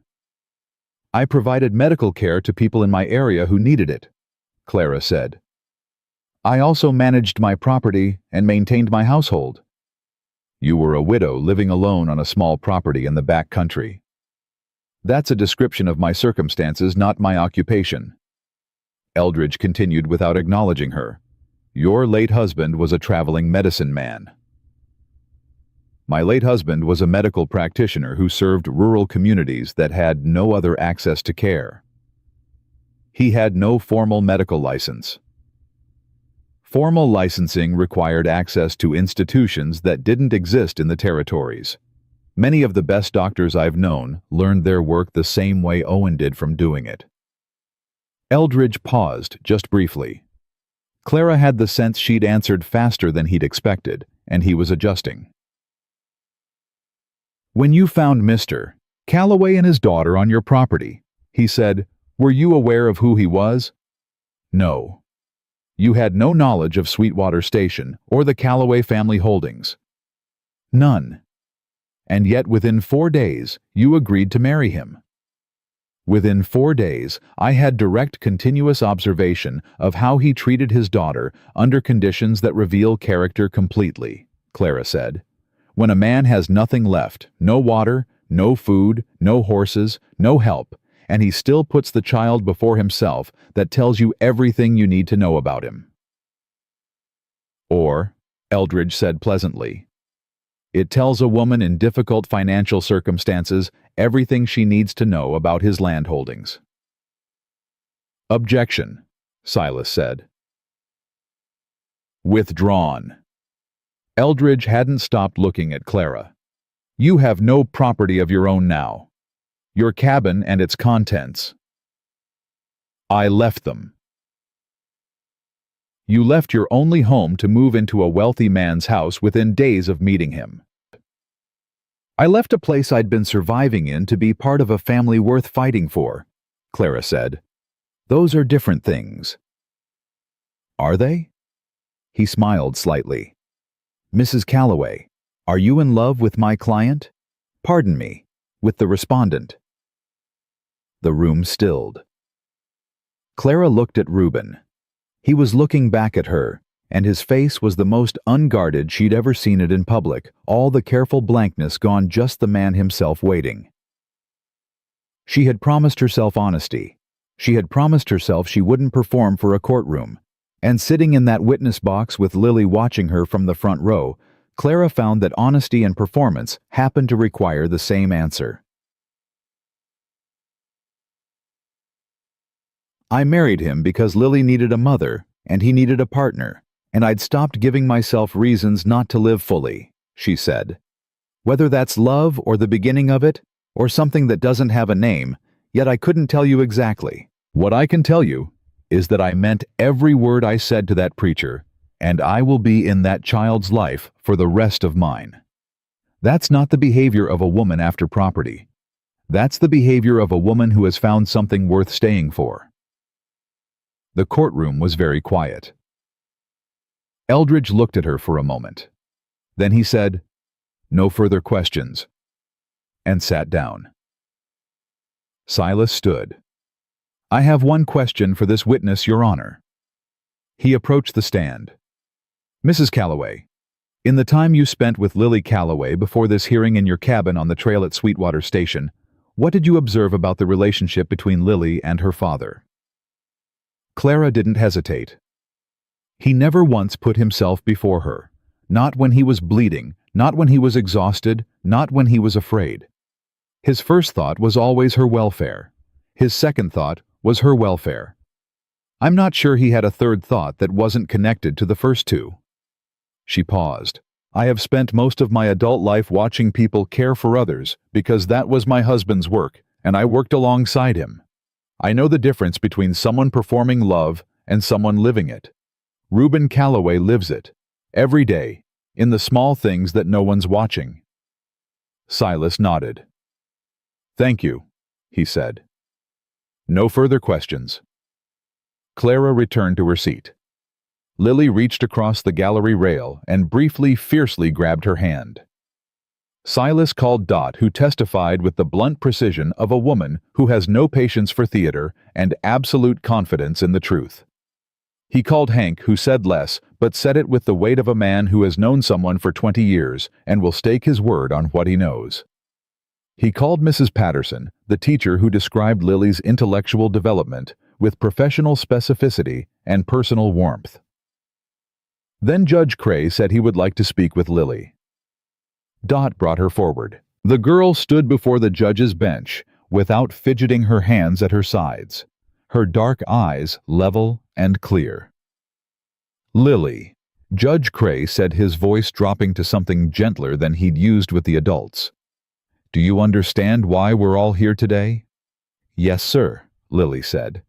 "I provided medical care to people in my area who needed it," Clara said. "I also managed my property and maintained my household." "You were a widow living alone on a small property in the back country." "That's a description of my circumstances, not my occupation." Eldridge continued without acknowledging her. "Your late husband was a traveling medicine man." "My late husband was a medical practitioner who served rural communities that had no other access to care." "He had no formal medical license." Formal licensing required access to institutions that didn't exist in the territories. Many of the best doctors I've known learned their work the same way Owen did from doing it. Eldridge paused just briefly. Clara had the sense she'd answered faster than he'd expected, and he was adjusting. "When you found Mr. Calloway and his daughter on your property," he said, "were you aware of who he was?" "No." "You had no knowledge of Sweetwater Station or the Calloway family holdings?" "None." "And yet within 4 days you agreed to marry him?" "Within 4 days I had direct continuous observation of how he treated his daughter under conditions that reveal character completely," Clara said. "When a man has nothing left, no water, no food, no horses, no help, and he still puts the child before himself, that tells you everything you need to know about him." "Or," Eldridge said pleasantly, "it tells a woman in difficult financial circumstances everything she needs to know about his land holdings." "Objection," Silas said. "Withdrawn." Eldridge hadn't stopped looking at Clara. "You have no property of your own now. Your cabin and its contents." "I left them." "You left your only home to move into a wealthy man's house within days of meeting him." "I left a place I'd been surviving in to be part of a family worth fighting for," Clara said. "Those are different things." "Are they?" He smiled slightly. "Mrs. Calloway, are you in love with my client? Pardon me, with the respondent?" The room stilled. Clara looked at Reuben. He was looking back at her, and his face was the most unguarded she'd ever seen it in public, all the careful blankness gone, just the man himself waiting. She had promised herself honesty. She had promised herself she wouldn't perform for a courtroom. And sitting in that witness box with Lily watching her from the front row, Clara found that honesty and performance happened to require the same answer. "I married him because Lily needed a mother, and he needed a partner, and I'd stopped giving myself reasons not to live fully," she said. "Whether that's love or the beginning of it, or something that doesn't have a name, yet I couldn't tell you exactly. What I can tell you is that I meant every word I said to that preacher, and I will be in that child's life for the rest of mine. That's not the behavior of a woman after property. That's the behavior of a woman who has found something worth staying for." The courtroom was very quiet. Eldridge looked at her for a moment. Then he said, "No further questions," and sat down. Silas stood. I have one question for this witness, Your Honor. He approached the stand. Mrs. Calloway, in the time you spent with Lily Calloway before this hearing in your cabin on the trail at Sweetwater Station, what did you observe about the relationship between Lily and her father? Clara didn't hesitate. He never once put himself before her, not when he was bleeding, not when he was exhausted, not when he was afraid. His first thought was always her welfare. His second thought was her welfare. I'm not sure he had a third thought that wasn't connected to the first two. She paused. I have spent most of my adult life watching people care for others because that was my husband's work, and I worked alongside him. I know the difference between someone performing love and someone living it. Reuben Calloway lives it, every day, in the small things that no one's watching. Silas nodded. Thank you, he said. No further questions. Clara returned to her seat. Lily reached across the gallery rail and briefly, fiercely grabbed her hand. Silas called Dot, who testified with the blunt precision of a woman who has no patience for theater and absolute confidence in the truth. He called Hank, who said less, but said it with the weight of a man who has known someone for 20 years and will stake his word on what he knows. He called Mrs. Patterson, the teacher who described Lily's intellectual development with professional specificity and personal warmth. Then Judge Cray said he would like to speak with Lily. Dot brought her forward. The girl stood before the judge's bench without fidgeting her hands at her sides, her dark eyes level and clear. Lily, Judge Cray said, his voice dropping to something gentler than he'd used with the adults. Do you understand why we're all here today? Yes, sir, Lily said.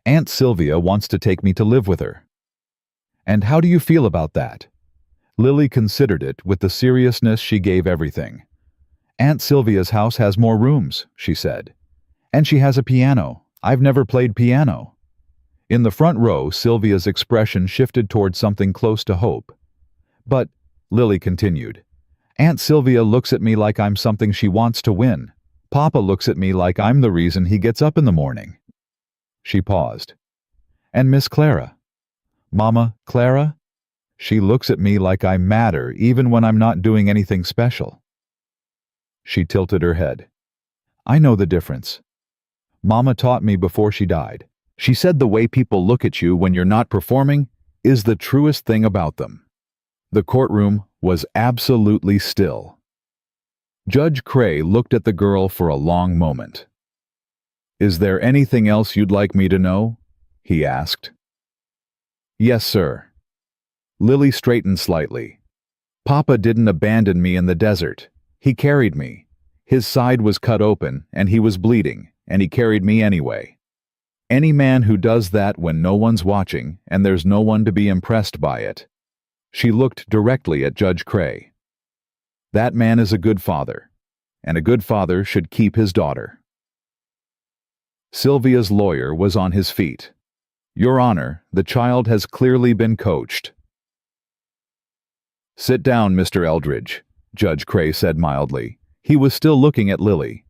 Aunt Sylvia wants to take me to live with her. And how do you feel about that? Lily considered it with the seriousness she gave everything. Aunt Sylvia's house has more rooms, she said. And she has a piano. I've never played piano. In the front row, Sylvia's expression shifted toward something close to hope. But, Lily continued, Aunt Sylvia looks at me like I'm something she wants to win. Papa looks at me like I'm the reason he gets up in the morning. She paused. And Miss Clara? Mama, Clara? She looks at me like I matter even when I'm not doing anything special. She tilted her head. I know the difference. Mama taught me before she died. She said the way people look at you when you're not performing is the truest thing about them. The courtroom was absolutely still. Judge Cray looked at the girl for a long moment. Is there anything else you'd like me to know? He asked. Yes, sir. Lily straightened slightly. Papa didn't abandon me in the desert. He carried me. His side was cut open, and he was bleeding, and he carried me anyway. Any man who does that when no one's watching and there's no one to be impressed by it. She looked directly at Judge Cray. That man is a good father, and a good father should keep his daughter. Sylvia's lawyer was on his feet. Your Honor, the child has clearly been coached. Sit down, Mr. Eldridge, Judge Cray said mildly. He was still looking at Lily.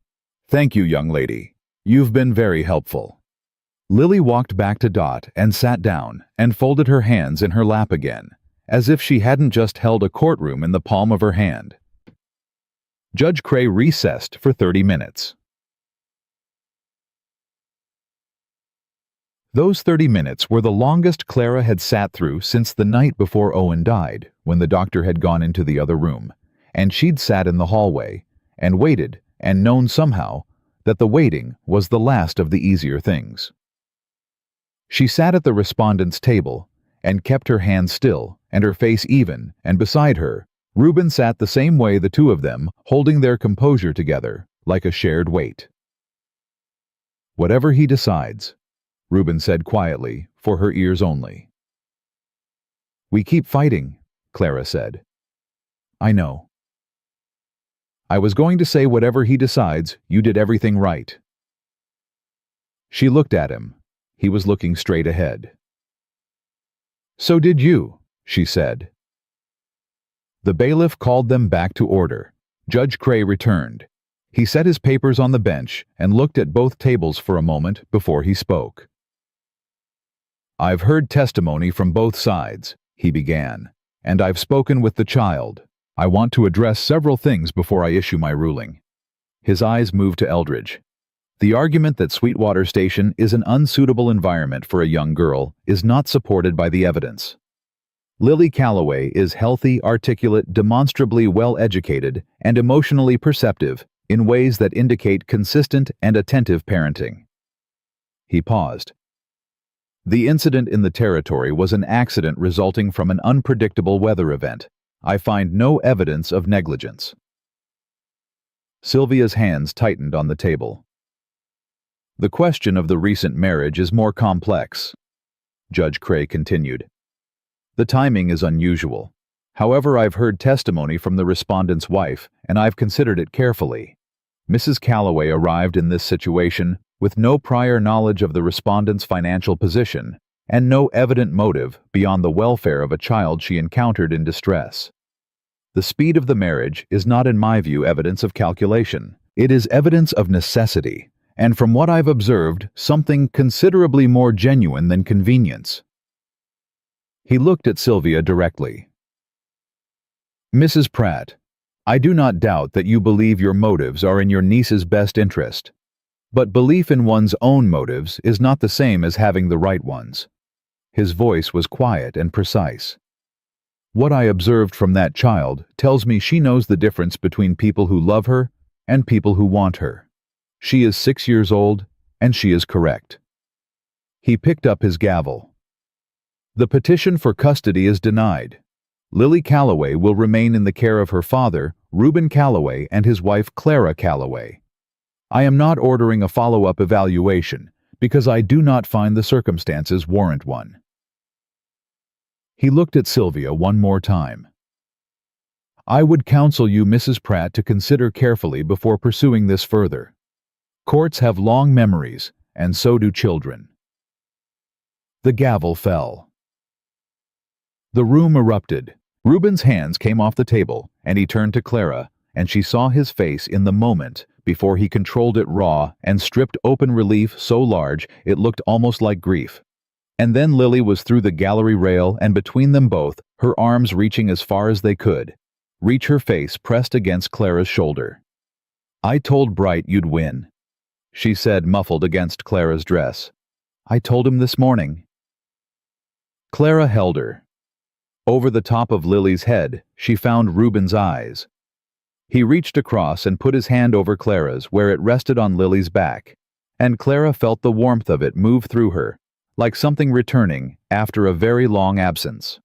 Thank you, young lady. You've been very helpful. Lily walked back to Dot and sat down and folded her hands in her lap again, as if she hadn't just held a courtroom in the palm of her hand. Judge Cray recessed for 30 minutes. Those 30 minutes were the longest Clara had sat through since the night before Owen died, when the doctor had gone into the other room, and she'd sat in the hallway, and waited, and known somehow that the waiting was the last of the easier things. She sat at the respondent's table, and kept her hands still, and her face even, and beside her, Reuben sat the same way, the two of them, holding their composure together, like a shared weight. Whatever he decides, Reuben said quietly, for her ears only. We keep fighting, Clara said. I know. I was going to say whatever he decides, you did everything right. She looked at him. He was looking straight ahead. So did you, she said. The bailiff called them back to order. Judge Cray returned. He set his papers on the bench and looked at both tables for a moment before he spoke. "I've heard testimony from both sides," he began, "and I've spoken with the child. I want to address several things before I issue my ruling." His eyes moved to Eldridge. "The argument that Sweetwater Station is an unsuitable environment for a young girl is not supported by the evidence. Lily Calloway is healthy, articulate, demonstrably well-educated, and emotionally perceptive in ways that indicate consistent and attentive parenting." He paused. "The incident in the territory was an accident resulting from an unpredictable weather event. I find no evidence of negligence." Sylvia's hands tightened on the table. "The question of the recent marriage is more complex," Judge Cray continued. "The timing is unusual. However, I've heard testimony from the respondent's wife, and I've considered it carefully. Mrs. Calloway arrived in this situation with no prior knowledge of the respondent's financial position and no evident motive beyond the welfare of a child she encountered in distress. The speed of the marriage is not, in my view, evidence of calculation. It is evidence of necessity, and from what I've observed, something considerably more genuine than convenience." He looked at Sylvia directly. "Mrs. Pratt, I do not doubt that you believe your motives are in your niece's best interest. But belief in one's own motives is not the same as having the right ones." His voice was quiet and precise. "What I observed from that child tells me she knows the difference between people who love her and people who want her. She is 6 years old, and she is correct." He picked up his gavel. "The petition for custody is denied. Lily Calloway will remain in the care of her father, Reuben Calloway, and his wife, Clara Calloway. I am not ordering a follow-up evaluation because I do not find the circumstances warrant one." He looked at Sylvia one more time. "I would counsel you, Mrs. Pratt, to consider carefully before pursuing this further. Courts have long memories, and so do children." The gavel fell. The room erupted. Reuben's hands came off the table, and he turned to Clara, and she saw his face in the moment before he controlled it raw and stripped open relief so large it looked almost like grief. And then Lily was through the gallery rail, and between them both, her arms reaching as far as they could, reach her face pressed against Clara's shoulder. "I told Bright you'd win," she said, muffled against Clara's dress. "I told him this morning." Clara held her. Over the top of Lily's head, she found Reuben's eyes. He reached across and put his hand over Clara's where it rested on Lily's back, and Clara felt the warmth of it move through her, like something returning after a very long absence.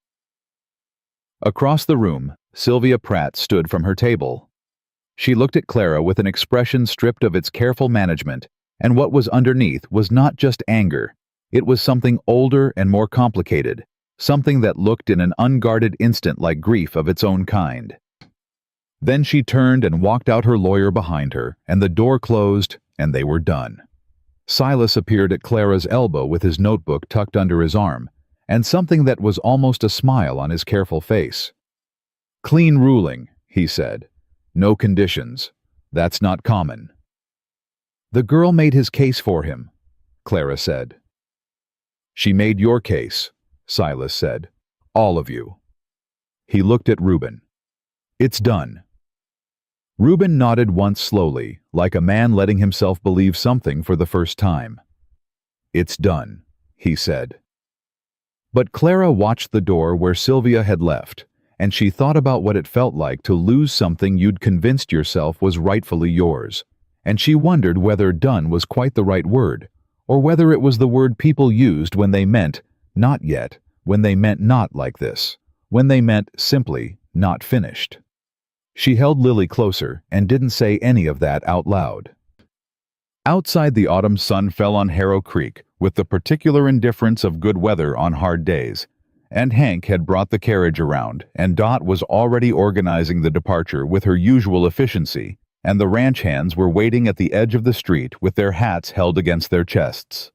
Across the room, Sylvia Pratt stood from her table. She looked at Clara with an expression stripped of its careful management, and what was underneath was not just anger. It was something older and more complicated, something that looked in an unguarded instant like grief of its own kind. Then she turned and walked out, her lawyer behind her, and the door closed, and they were done. Silas appeared at Clara's elbow with his notebook tucked under his arm, and something that was almost a smile on his careful face. "Clean ruling," he said. "No conditions. That's not common." "The girl made his case for him," Clara said. "She made your case," Silas said. "All of you." He looked at Reuben. "It's done." Reuben nodded once slowly, like a man letting himself believe something for the first time. "It's done," he said. But Clara watched the door where Sylvia had left, and she thought about what it felt like to lose something you'd convinced yourself was rightfully yours, and she wondered whether done was quite the right word, or whether it was the word people used when they meant not yet, when they meant not like this, when they meant simply not finished. She held Lily closer and didn't say any of that out loud. Outside, the autumn sun fell on Harrow Creek with the particular indifference of good weather on hard days, and Hank had brought the carriage around, and Dot was already organizing the departure with her usual efficiency, and the ranch hands were waiting at the edge of the street with their hats held against their chests.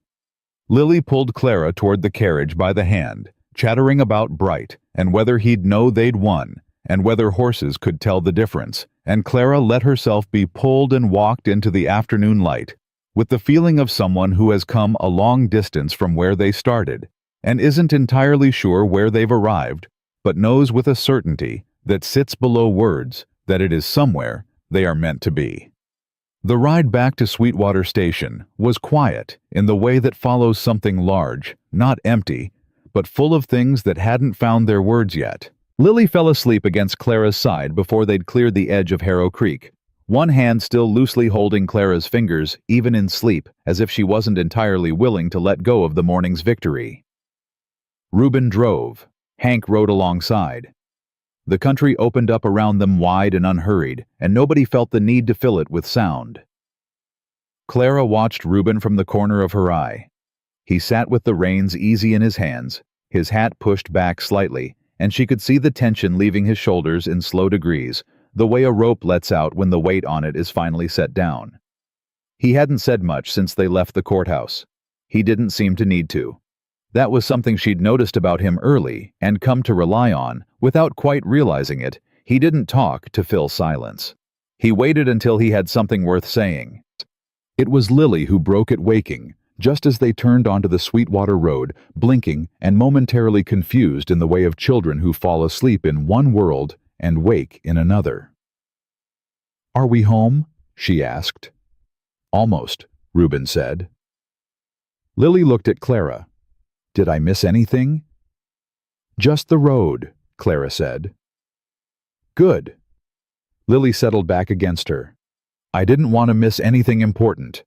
Lily pulled Clara toward the carriage by the hand, chattering about Bright, and whether he'd know they'd won, and whether horses could tell the difference, and Clara let herself be pulled and walked into the afternoon light, with the feeling of someone who has come a long distance from where they started, and isn't entirely sure where they've arrived, but knows with a certainty that sits below words that it is somewhere they are meant to be. The ride back to Sweetwater Station was quiet in the way that follows something large, not empty, but full of things that hadn't found their words yet. Lily fell asleep against Clara's side before they'd cleared the edge of Harrow Creek, one hand still loosely holding Clara's fingers, even in sleep, as if she wasn't entirely willing to let go of the morning's victory. Reuben drove. Hank rode alongside. The country opened up around them wide and unhurried, and nobody felt the need to fill it with sound. Clara watched Reuben from the corner of her eye. He sat with the reins easy in his hands, his hat pushed back slightly, and she could see the tension leaving his shoulders in slow degrees, the way a rope lets out when the weight on it is finally set down. He hadn't said much since they left the courthouse. He didn't seem to need to. That was something she'd noticed about him early and come to rely on, without quite realizing it. He didn't talk to fill silence. He waited until he had something worth saying. It was Lily who broke it waking, just as they turned onto the Sweetwater Road, blinking and momentarily confused in the way of children who fall asleep in one world and wake in another. "Are we home?" she asked. "Almost," Reuben said. Lily looked at Clara. "Did I miss anything?" "Just the road," Clara said. "Good." Lily settled back against her. "I didn't want to miss anything important."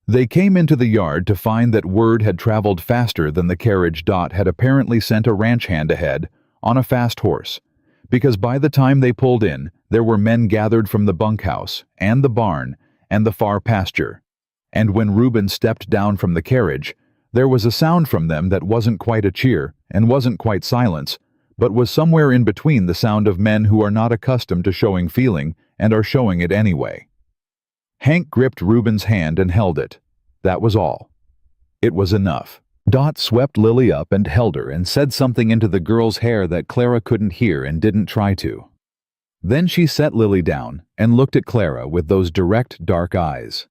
They came into the yard to find that word had traveled faster than the carriage Dot had apparently sent a ranch hand ahead, on a fast horse, because by the time they pulled in, there were men gathered from the bunkhouse, and the barn, and the far pasture, and when Reuben stepped down from the carriage, there was a sound from them that wasn't quite a cheer, and wasn't quite silence, but was somewhere in between the sound of men who are not accustomed to showing feeling, and are showing it anyway. Hank gripped Reuben's hand and held it. That was all. It was enough. Dot swept Lily up and held her and said something into the girl's hair that Clara couldn't hear and didn't try to. Then she set Lily down and looked at Clara with those direct, dark eyes.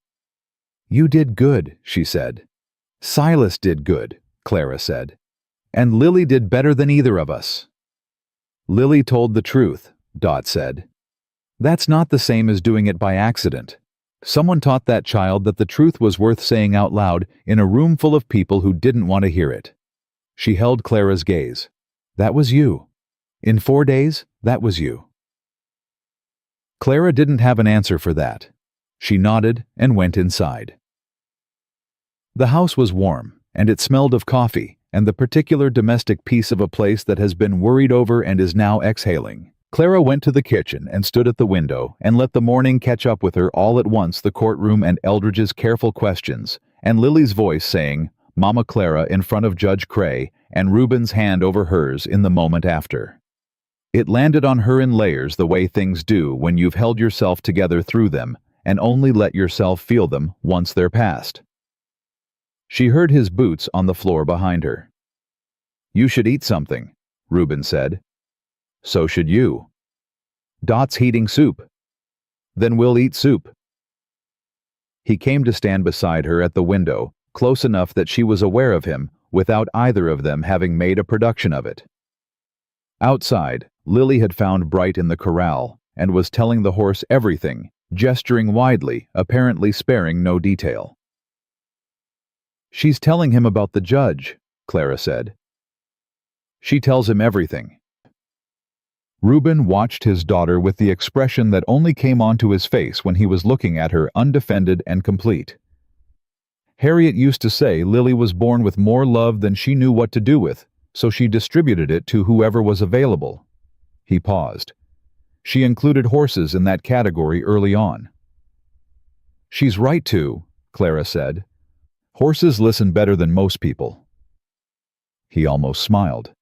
"You did good," she said. "Silas did good," Clara said. "And Lily did better than either of us." "Lily told the truth," Dot said. "That's not the same as doing it by accident. Someone taught that child that the truth was worth saying out loud in a room full of people who didn't want to hear it." She held Clara's gaze. "That was you. In 4 days, that was you." Clara didn't have an answer for that. She nodded and went inside. The house was warm, and it smelled of coffee and the particular domestic piece of a place that has been worried over and is now exhaling. Clara went to the kitchen and stood at the window and let the morning catch up with her all at once, the courtroom and Eldridge's careful questions, and Lily's voice saying, "Mama Clara," in front of Judge Cray, and Reuben's hand over hers in the moment after. It landed on her in layers the way things do when you've held yourself together through them and only let yourself feel them once they're past. She heard his boots on the floor behind her. "You should eat something," Reuben said. "So should you." "Dot's heating soup." "Then we'll eat soup." He came to stand beside her at the window, close enough that she was aware of him, without either of them having made a production of it. Outside, Lily had found Bright in the corral, and was telling the horse everything, gesturing widely, apparently sparing no detail. "She's telling him about the judge," Clara said. "She tells him everything." Reuben watched his daughter with the expression that only came onto his face when he was looking at her undefended and complete. Harriet used to say Lily was born with more love than she knew what to do with, so she distributed it to whoever was available. He paused. She included horses in that category early on. "She's right to," Clara said. "Horses listen better than most people." He almost smiled.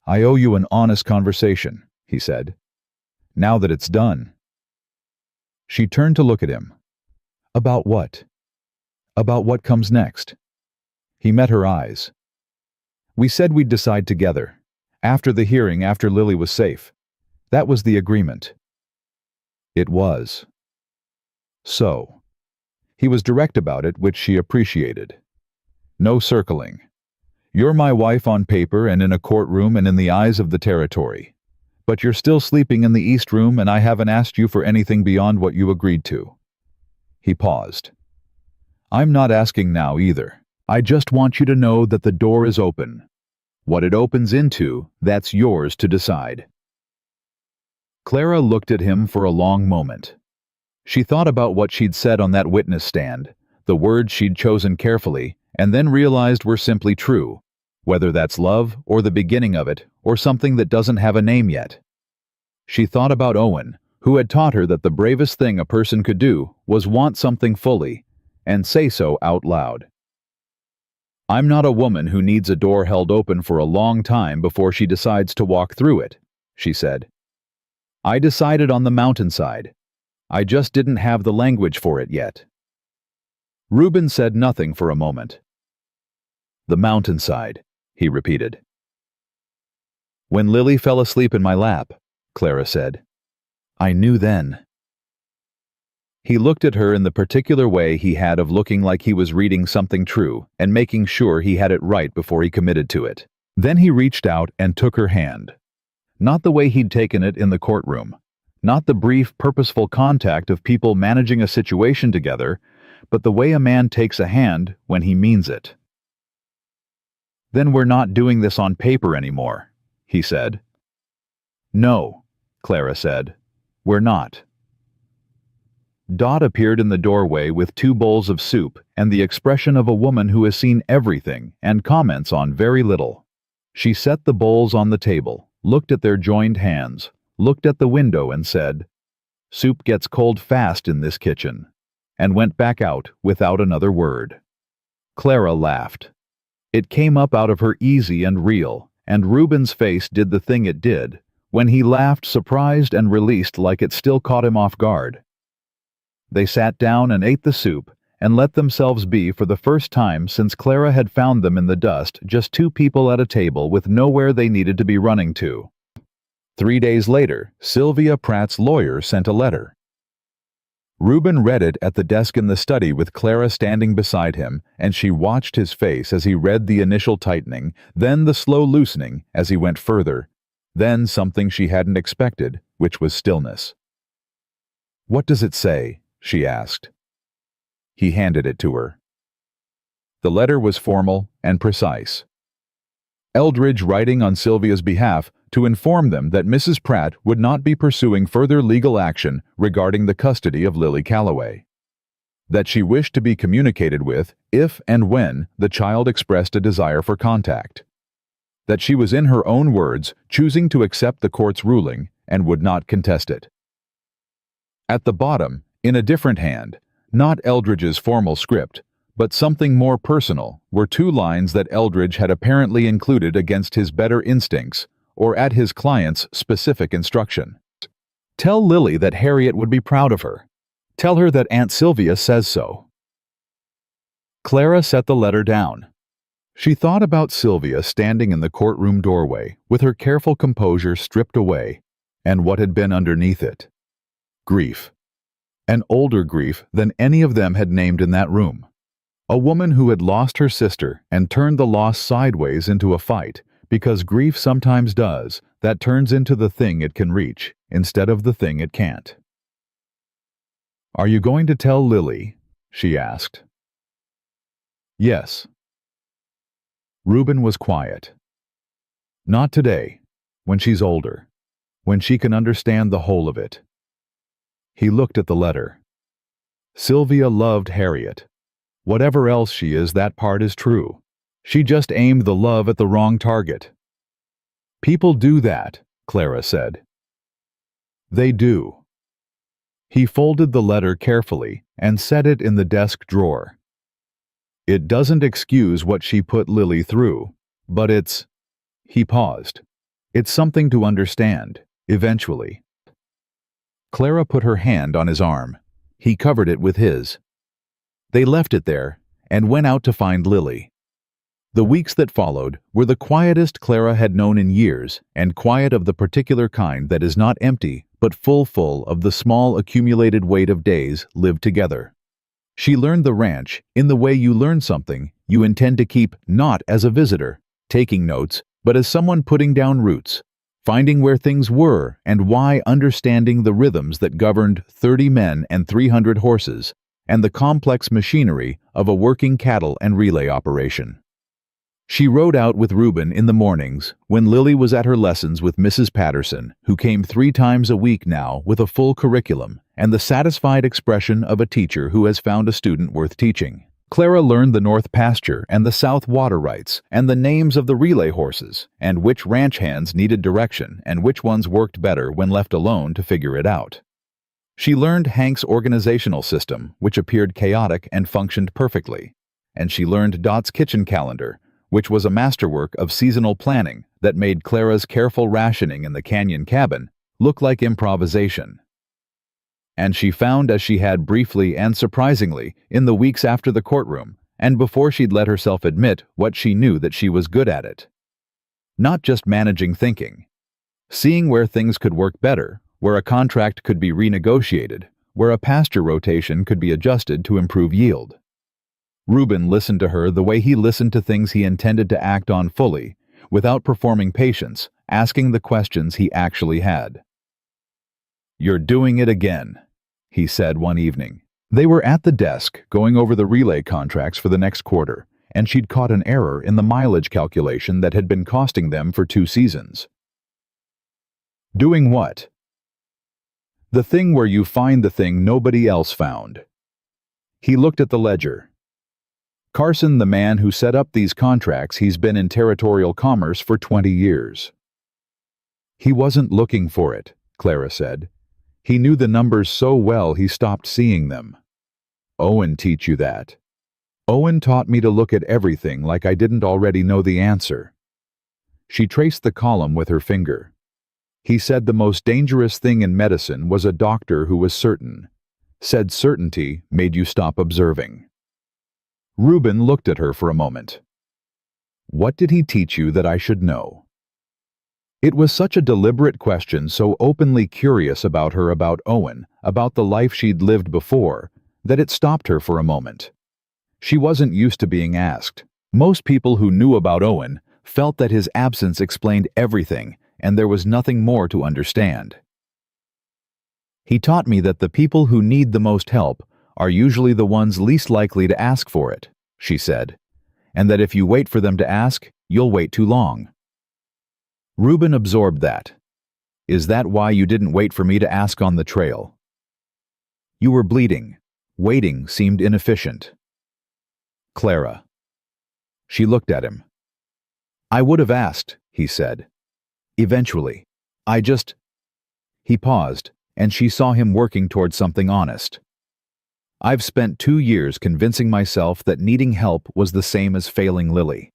"I owe you an honest conversation," he said. "Now that it's done." She turned to look at him. "About what?" "About what comes next." He met her eyes. "We said we'd decide together. After the hearing, after Lily was safe. That was the agreement." It was. So. He was direct about it, which she appreciated. No circling. You're my wife on paper and in a courtroom and in the eyes of the territory. But you're still sleeping in the East Room and I haven't asked you for anything beyond what you agreed to. He paused. I'm not asking now either. I just want you to know that the door is open. What it opens into, that's yours to decide. Clara looked at him for a long moment. She thought about what she'd said on that witness stand, the words she'd chosen carefully, and then realized were simply true, whether that's love or the beginning of it or something that doesn't have a name yet. She thought about Owen, who had taught her that the bravest thing a person could do was want something fully, and say so out loud. I'm not a woman who needs a door held open for a long time before she decides to walk through it, she said. I decided on the mountainside. I just didn't have the language for it yet. Reuben said nothing for a moment. The mountainside, he repeated. When Lily fell asleep in my lap, Clara said. I knew then. He looked at her in the particular way he had of looking like he was reading something true and making sure he had it right before he committed to it. Then he reached out and took her hand. Not the way he'd taken it in the courtroom. Not the brief, purposeful contact of people managing a situation together, but the way a man takes a hand when he means it. Then we're not doing this on paper anymore, he said. No, Clara said. We're not. Dot appeared in the doorway with 2 bowls of soup and the expression of a woman who has seen everything and comments on very little. She set the bowls on the table, looked at their joined hands, looked at the window and said, Soup gets cold fast in this kitchen, and went back out without another word. Clara laughed. It came up out of her easy and real, and Reuben's face did the thing it did, when he laughed surprised and released like it still caught him off guard. They sat down and ate the soup, and let themselves be for the first time since Clara had found them in the dust, just 2 people at a table with nowhere they needed to be running to. 3 days later, Sylvia Pratt's lawyer sent a letter. Reuben read it at the desk in the study with Clara standing beside him, and she watched his face as he read the initial tightening, then the slow loosening as he went further, then something she hadn't expected, which was stillness. What does it say? She asked. He handed it to her. The letter was formal and precise. Eldridge writing on Sylvia's behalf to inform them that Mrs. Pratt would not be pursuing further legal action regarding the custody of Lily Calloway. That she wished to be communicated with if and when the child expressed a desire for contact. That she was, in her own words, choosing to accept the court's ruling and would not contest it. At the bottom, in a different hand, not Eldridge's formal script, but something more personal, were 2 lines that Eldridge had apparently included against his better instincts or at his client's specific instruction. Tell Lily that Harriet would be proud of her. Tell her that Aunt Sylvia says so. Clara set the letter down. She thought about Sylvia standing in the courtroom doorway with her careful composure stripped away, and what had been underneath it. Grief. An older grief than any of them had named in that room. A woman who had lost her sister and turned the loss sideways into a fight, because grief sometimes does, that turns into the thing it can reach, instead of the thing it can't. Are you going to tell Lily? She asked. Yes. Reuben was quiet. Not today, when she's older, when she can understand the whole of it. He looked at the letter. Sylvia loved Harriet. Whatever else she is, that part is true. She just aimed the love at the wrong target. People do that, Clara said. They do. He folded the letter carefully and set it in the desk drawer. It doesn't excuse what she put Lily through, but it's... He paused. It's something to understand, eventually. Clara put her hand on his arm. He covered it with his. They left it there and went out to find Lily. The weeks that followed were the quietest Clara had known in years, and quiet of the particular kind that is not empty, but full of the small accumulated weight of days lived together. She learned the ranch in the way you learn something you intend to keep, not as a visitor, taking notes, but as someone putting down roots, finding where things were and why, understanding the rhythms that governed 30 men and 300 horses, and the complex machinery of a working cattle and relay operation. She rode out with Reuben in the mornings when Lily was at her lessons with Mrs. Patterson, who came 3 times a week now with a full curriculum and the satisfied expression of a teacher who has found a student worth teaching. Clara learned the north pasture and the south water rights and the names of the relay horses and which ranch hands needed direction and which ones worked better when left alone to figure it out. She learned Hank's organizational system, which appeared chaotic and functioned perfectly, and she learned Dot's kitchen calendar, which was a masterwork of seasonal planning that made Clara's careful rationing in the canyon cabin look like improvisation. And she found, as she had briefly and surprisingly in the weeks after the courtroom, and before she'd let herself admit what she knew, that she was good at it. Not just managing thinking. Seeing where things could work better, where a contract could be renegotiated, where a pasture rotation could be adjusted to improve yield. Reuben listened to her the way he listened to things he intended to act on fully, without performing patience, asking the questions he actually had. "You're doing it again," he said one evening. They were at the desk going over the relay contracts for the next quarter, and she'd caught an error in the mileage calculation that had been costing them for 2 seasons. "Doing what?" "The thing where you find the thing nobody else found." He looked at the ledger. "Carson, the man who set up these contracts, he's been in territorial commerce for 20 years. "He wasn't looking for it," Clara said. "He knew the numbers so well he stopped seeing them." "Owen teach you that?" "Owen taught me to look at everything like I didn't already know the answer." She traced the column with her finger. "He said the most dangerous thing in medicine was a doctor who was certain. Said certainty made you stop observing." Reuben looked at her for a moment. "What did he teach you that I should know?" It was such a deliberate question, so openly curious about her, about Owen, about the life she'd lived before, that it stopped her for a moment. She wasn't used to being asked. Most people who knew about Owen felt that his absence explained everything, and there was nothing more to understand. "He taught me that the people who need the most help are usually the ones least likely to ask for it," she said, "and that if you wait for them to ask, you'll wait too long." Reuben absorbed that. "Is that why you didn't wait for me to ask on the trail?" "You were bleeding. Waiting seemed inefficient." "Clara." She looked at him. "I would have asked," he said. "Eventually. I just—" He paused, and she saw him working toward something honest. "I've spent 2 years convincing myself that needing help was the same as failing Lily.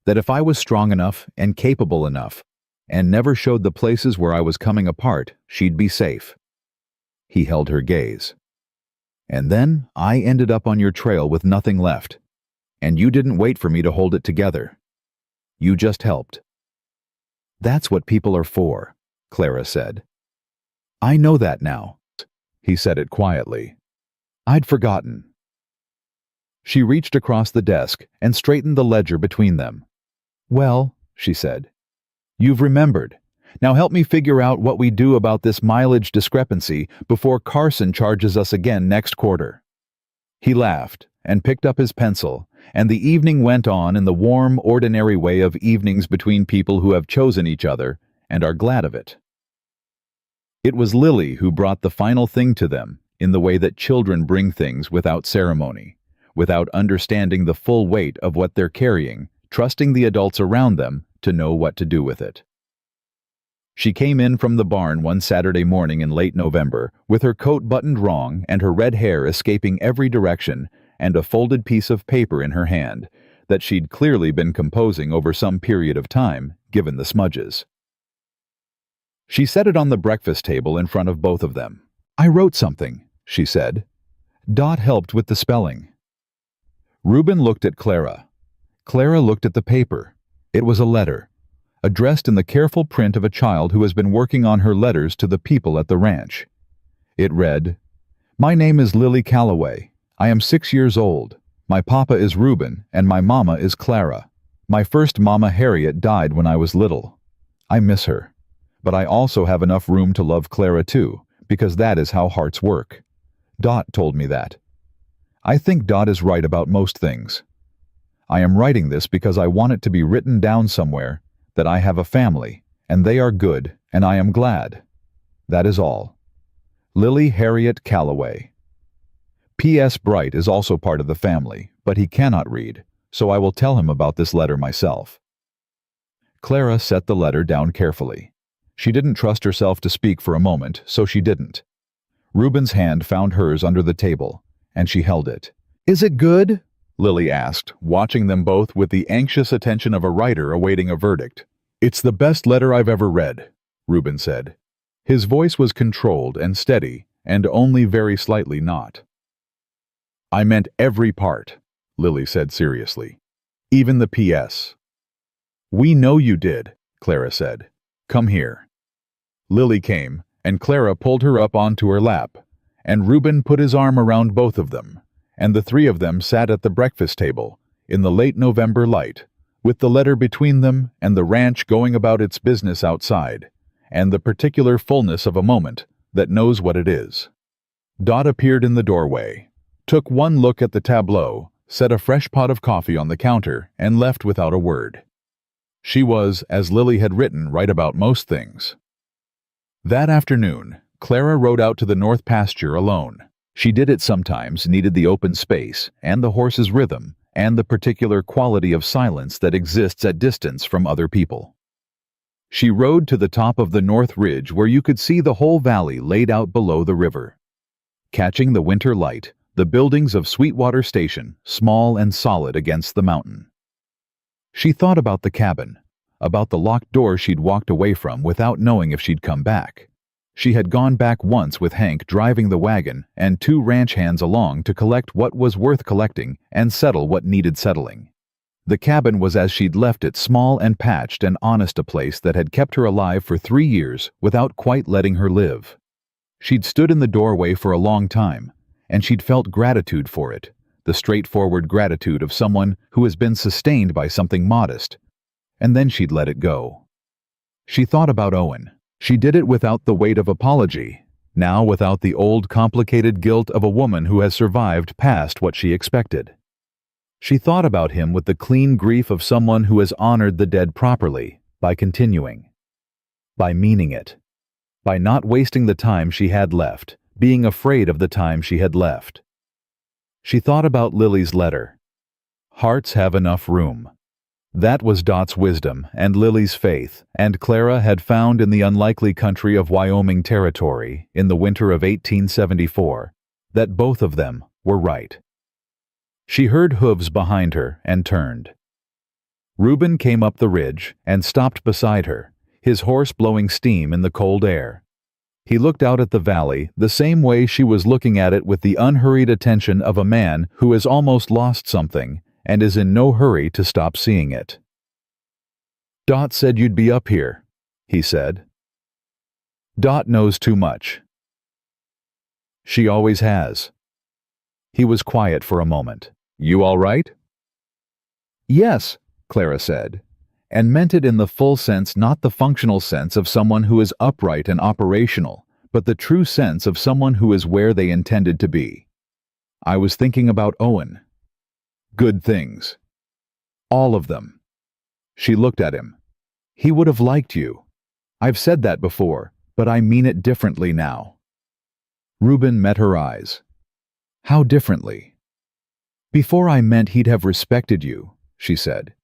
That if I was strong enough and capable enough, and never showed the places where I was coming apart, she'd be safe." He held her gaze. "And then I ended up on your trail with nothing left, and you didn't wait for me to hold it together. You just helped." "That's what people are for," Clara said. "I know that now." He said it quietly. "I'd forgotten." She reached across the desk and straightened the ledger between them. "Well," she said, "you've remembered. Now help me figure out what we do about this mileage discrepancy before Carson charges us again next quarter." He laughed and picked up his pencil, and the evening went on in the warm, ordinary way of evenings between people who have chosen each other and are glad of it. It was Lily who brought the final thing to them in the way that children bring things without ceremony, without understanding the full weight of what they're carrying, trusting the adults around them to know what to do with it. She came in from the barn one Saturday morning in late November, with her coat buttoned wrong and her red hair escaping every direction, and a folded piece of paper in her hand that she'd clearly been composing over some period of time, given the smudges. She set it on the breakfast table in front of both of them. "I wrote something," she said. "Dot helped with the spelling." Reuben looked at Clara. Clara looked at the paper. It was a letter, addressed in the careful print of a child who has been working on her letters to the people at the ranch. It read, "My name is Lily Calloway. I am 6 years old. My papa is Reuben, and my mama is Clara. My first mama Harriet died when I was little. I miss her. But I also have enough room to love Clara too, because that is how hearts work. Dot told me that. I think Dot is right about most things. I am writing this because I want it to be written down somewhere that I have a family, and they are good, and I am glad. That is all. Lily Harriet Calloway." P.S. Bright is also part of the family, but he cannot read, so I will tell him about this letter myself. Clara set the letter down carefully. She didn't trust herself to speak for a moment, so she didn't. Reuben's hand found hers under the table, and she held it. "Is it good?" Lily asked, watching them both with the anxious attention of a writer awaiting a verdict. "It's the best letter I've ever read," Reuben said. His voice was controlled and steady, and only very slightly not. "I meant every part," Lily said seriously. "Even the P.S." "We know you did," Clara said. "Come here." Lily came, and Clara pulled her up onto her lap, and Reuben put his arm around both of them, and the three of them sat at the breakfast table, in the late November light, with the letter between them and the ranch going about its business outside, and the particular fullness of a moment that knows what it is. Dot appeared in the doorway, took one look at the tableau, set a fresh pot of coffee on the counter, and left without a word. She was, as Lily had written, right about most things. That afternoon, Clara rode out to the north pasture alone. She did it sometimes, needed the open space, and the horse's rhythm, and the particular quality of silence that exists at distance from other people. She rode to the top of the north ridge where you could see the whole valley laid out below the river. Catching the winter light, the buildings of Sweetwater Station, small and solid against the mountain. She thought about the cabin, about the locked door she'd walked away from without knowing if she'd come back. She had gone back once with Hank driving the wagon and 2 ranch hands along to collect what was worth collecting and settle what needed settling. The cabin was as she'd left it, small and patched and honest, a place that had kept her alive for 3 years without quite letting her live. She'd stood in the doorway for a long time, and she'd felt gratitude for it, the straightforward gratitude of someone who has been sustained by something modest, and then she'd let it go. She thought about Owen. She did it without the weight of apology, now without the old complicated guilt of a woman who has survived past what she expected. She thought about him with the clean grief of someone who has honored the dead properly, by continuing, by meaning it, by not wasting the time she had left, being afraid of the time she had left. She thought about Lily's letter. Hearts have enough room. That was Dot's wisdom and Lily's faith, and Clara had found in the unlikely country of Wyoming Territory in the winter of 1874 that both of them were right. She heard hooves behind her and turned. Reuben came up the ridge and stopped beside her, his horse blowing steam in the cold air. He looked out at the valley the same way she was looking at it, with the unhurried attention of a man who has almost lost something and is in no hurry to stop seeing it. "Dot said you'd be up here," he said. "Dot knows too much. She always has." He was quiet for a moment. "You all right?" "Yes," Clara said, and meant it in the full sense, not the functional sense of someone who is upright and operational, but the true sense of someone who is where they intended to be. "I was thinking about Owen. Good things. All of them." She looked at him. "He would have liked you. I've said that before, but I mean it differently now." Reuben met her eyes. "How differently?" "Before I meant he'd have respected you," she said.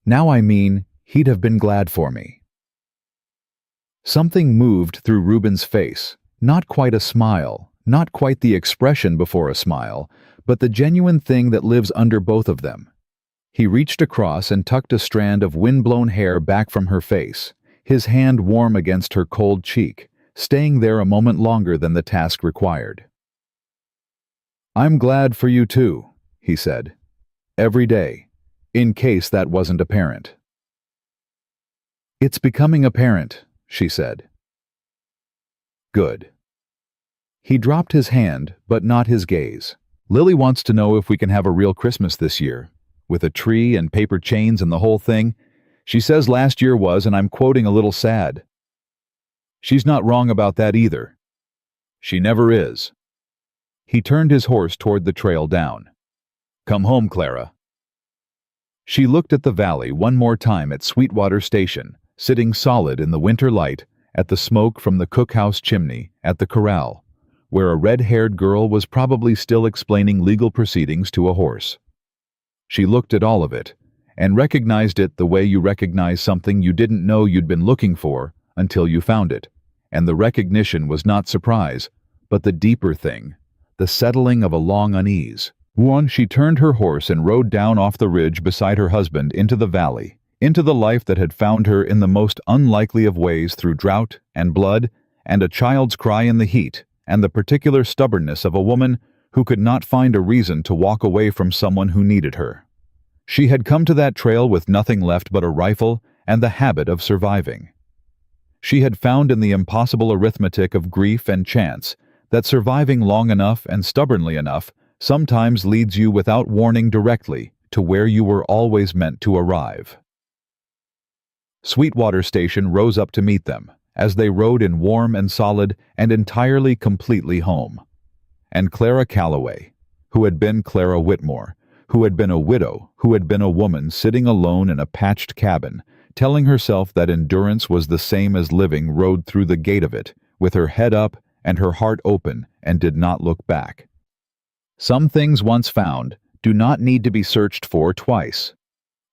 "Now I mean he'd have been glad for me." Something moved through Reuben's face, not quite a smile, not quite the expression before a smile, but the genuine thing that lives under both of them. He reached across and tucked a strand of wind-blown hair back from her face, his hand warm against her cold cheek, staying there a moment longer than the task required. "I'm glad for you too," he said. "Every day. in case that wasn't apparent. "It's becoming apparent," she said. "Good." He dropped his hand, but not his gaze. "Lily wants to know if we can have a real Christmas this year, with a tree and paper chains and the whole thing. She says last year was, and I'm quoting, a little sad. She's not wrong about that either. She never is." He turned his horse toward the trail down. "Come home, Clara." She looked at the valley one more time at Sweetwater Station, sitting solid in the winter light, at the smoke from the cookhouse chimney, at the corral, where a red-haired girl was probably still explaining legal proceedings to a horse. She looked at all of it, and recognized it the way you recognize something you didn't know you'd been looking for until you found it, and the recognition was not surprise, but the deeper thing, the settling of a long unease. Once she turned her horse and rode down off the ridge beside her husband into the valley, into the life that had found her in the most unlikely of ways through drought and blood and a child's cry in the heat and the particular stubbornness of a woman who could not find a reason to walk away from someone who needed her. She had come to that trail with nothing left but a rifle and the habit of surviving. She had found in the impossible arithmetic of grief and chance that surviving long enough and stubbornly enough sometimes leads you without warning directly to where you were always meant to arrive. Sweetwater Station rose up to meet them, as they rode in warm and solid and entirely completely home. And Clara Calloway, who had been Clara Whitmore, who had been a widow, who had been a woman sitting alone in a patched cabin, telling herself that endurance was the same as living, rode through the gate of it, with her head up and her heart open, and did not look back. Some things once found do not need to be searched for twice.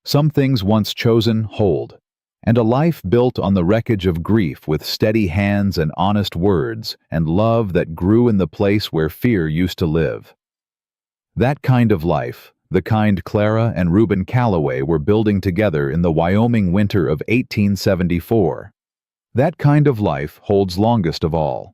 Some things once chosen hold, and a life built on the wreckage of grief with steady hands and honest words and love that grew in the place where fear used to live. That kind of life, the kind Clara and Reuben Calloway were building together in the Wyoming winter of 1874. That kind of life holds longest of all.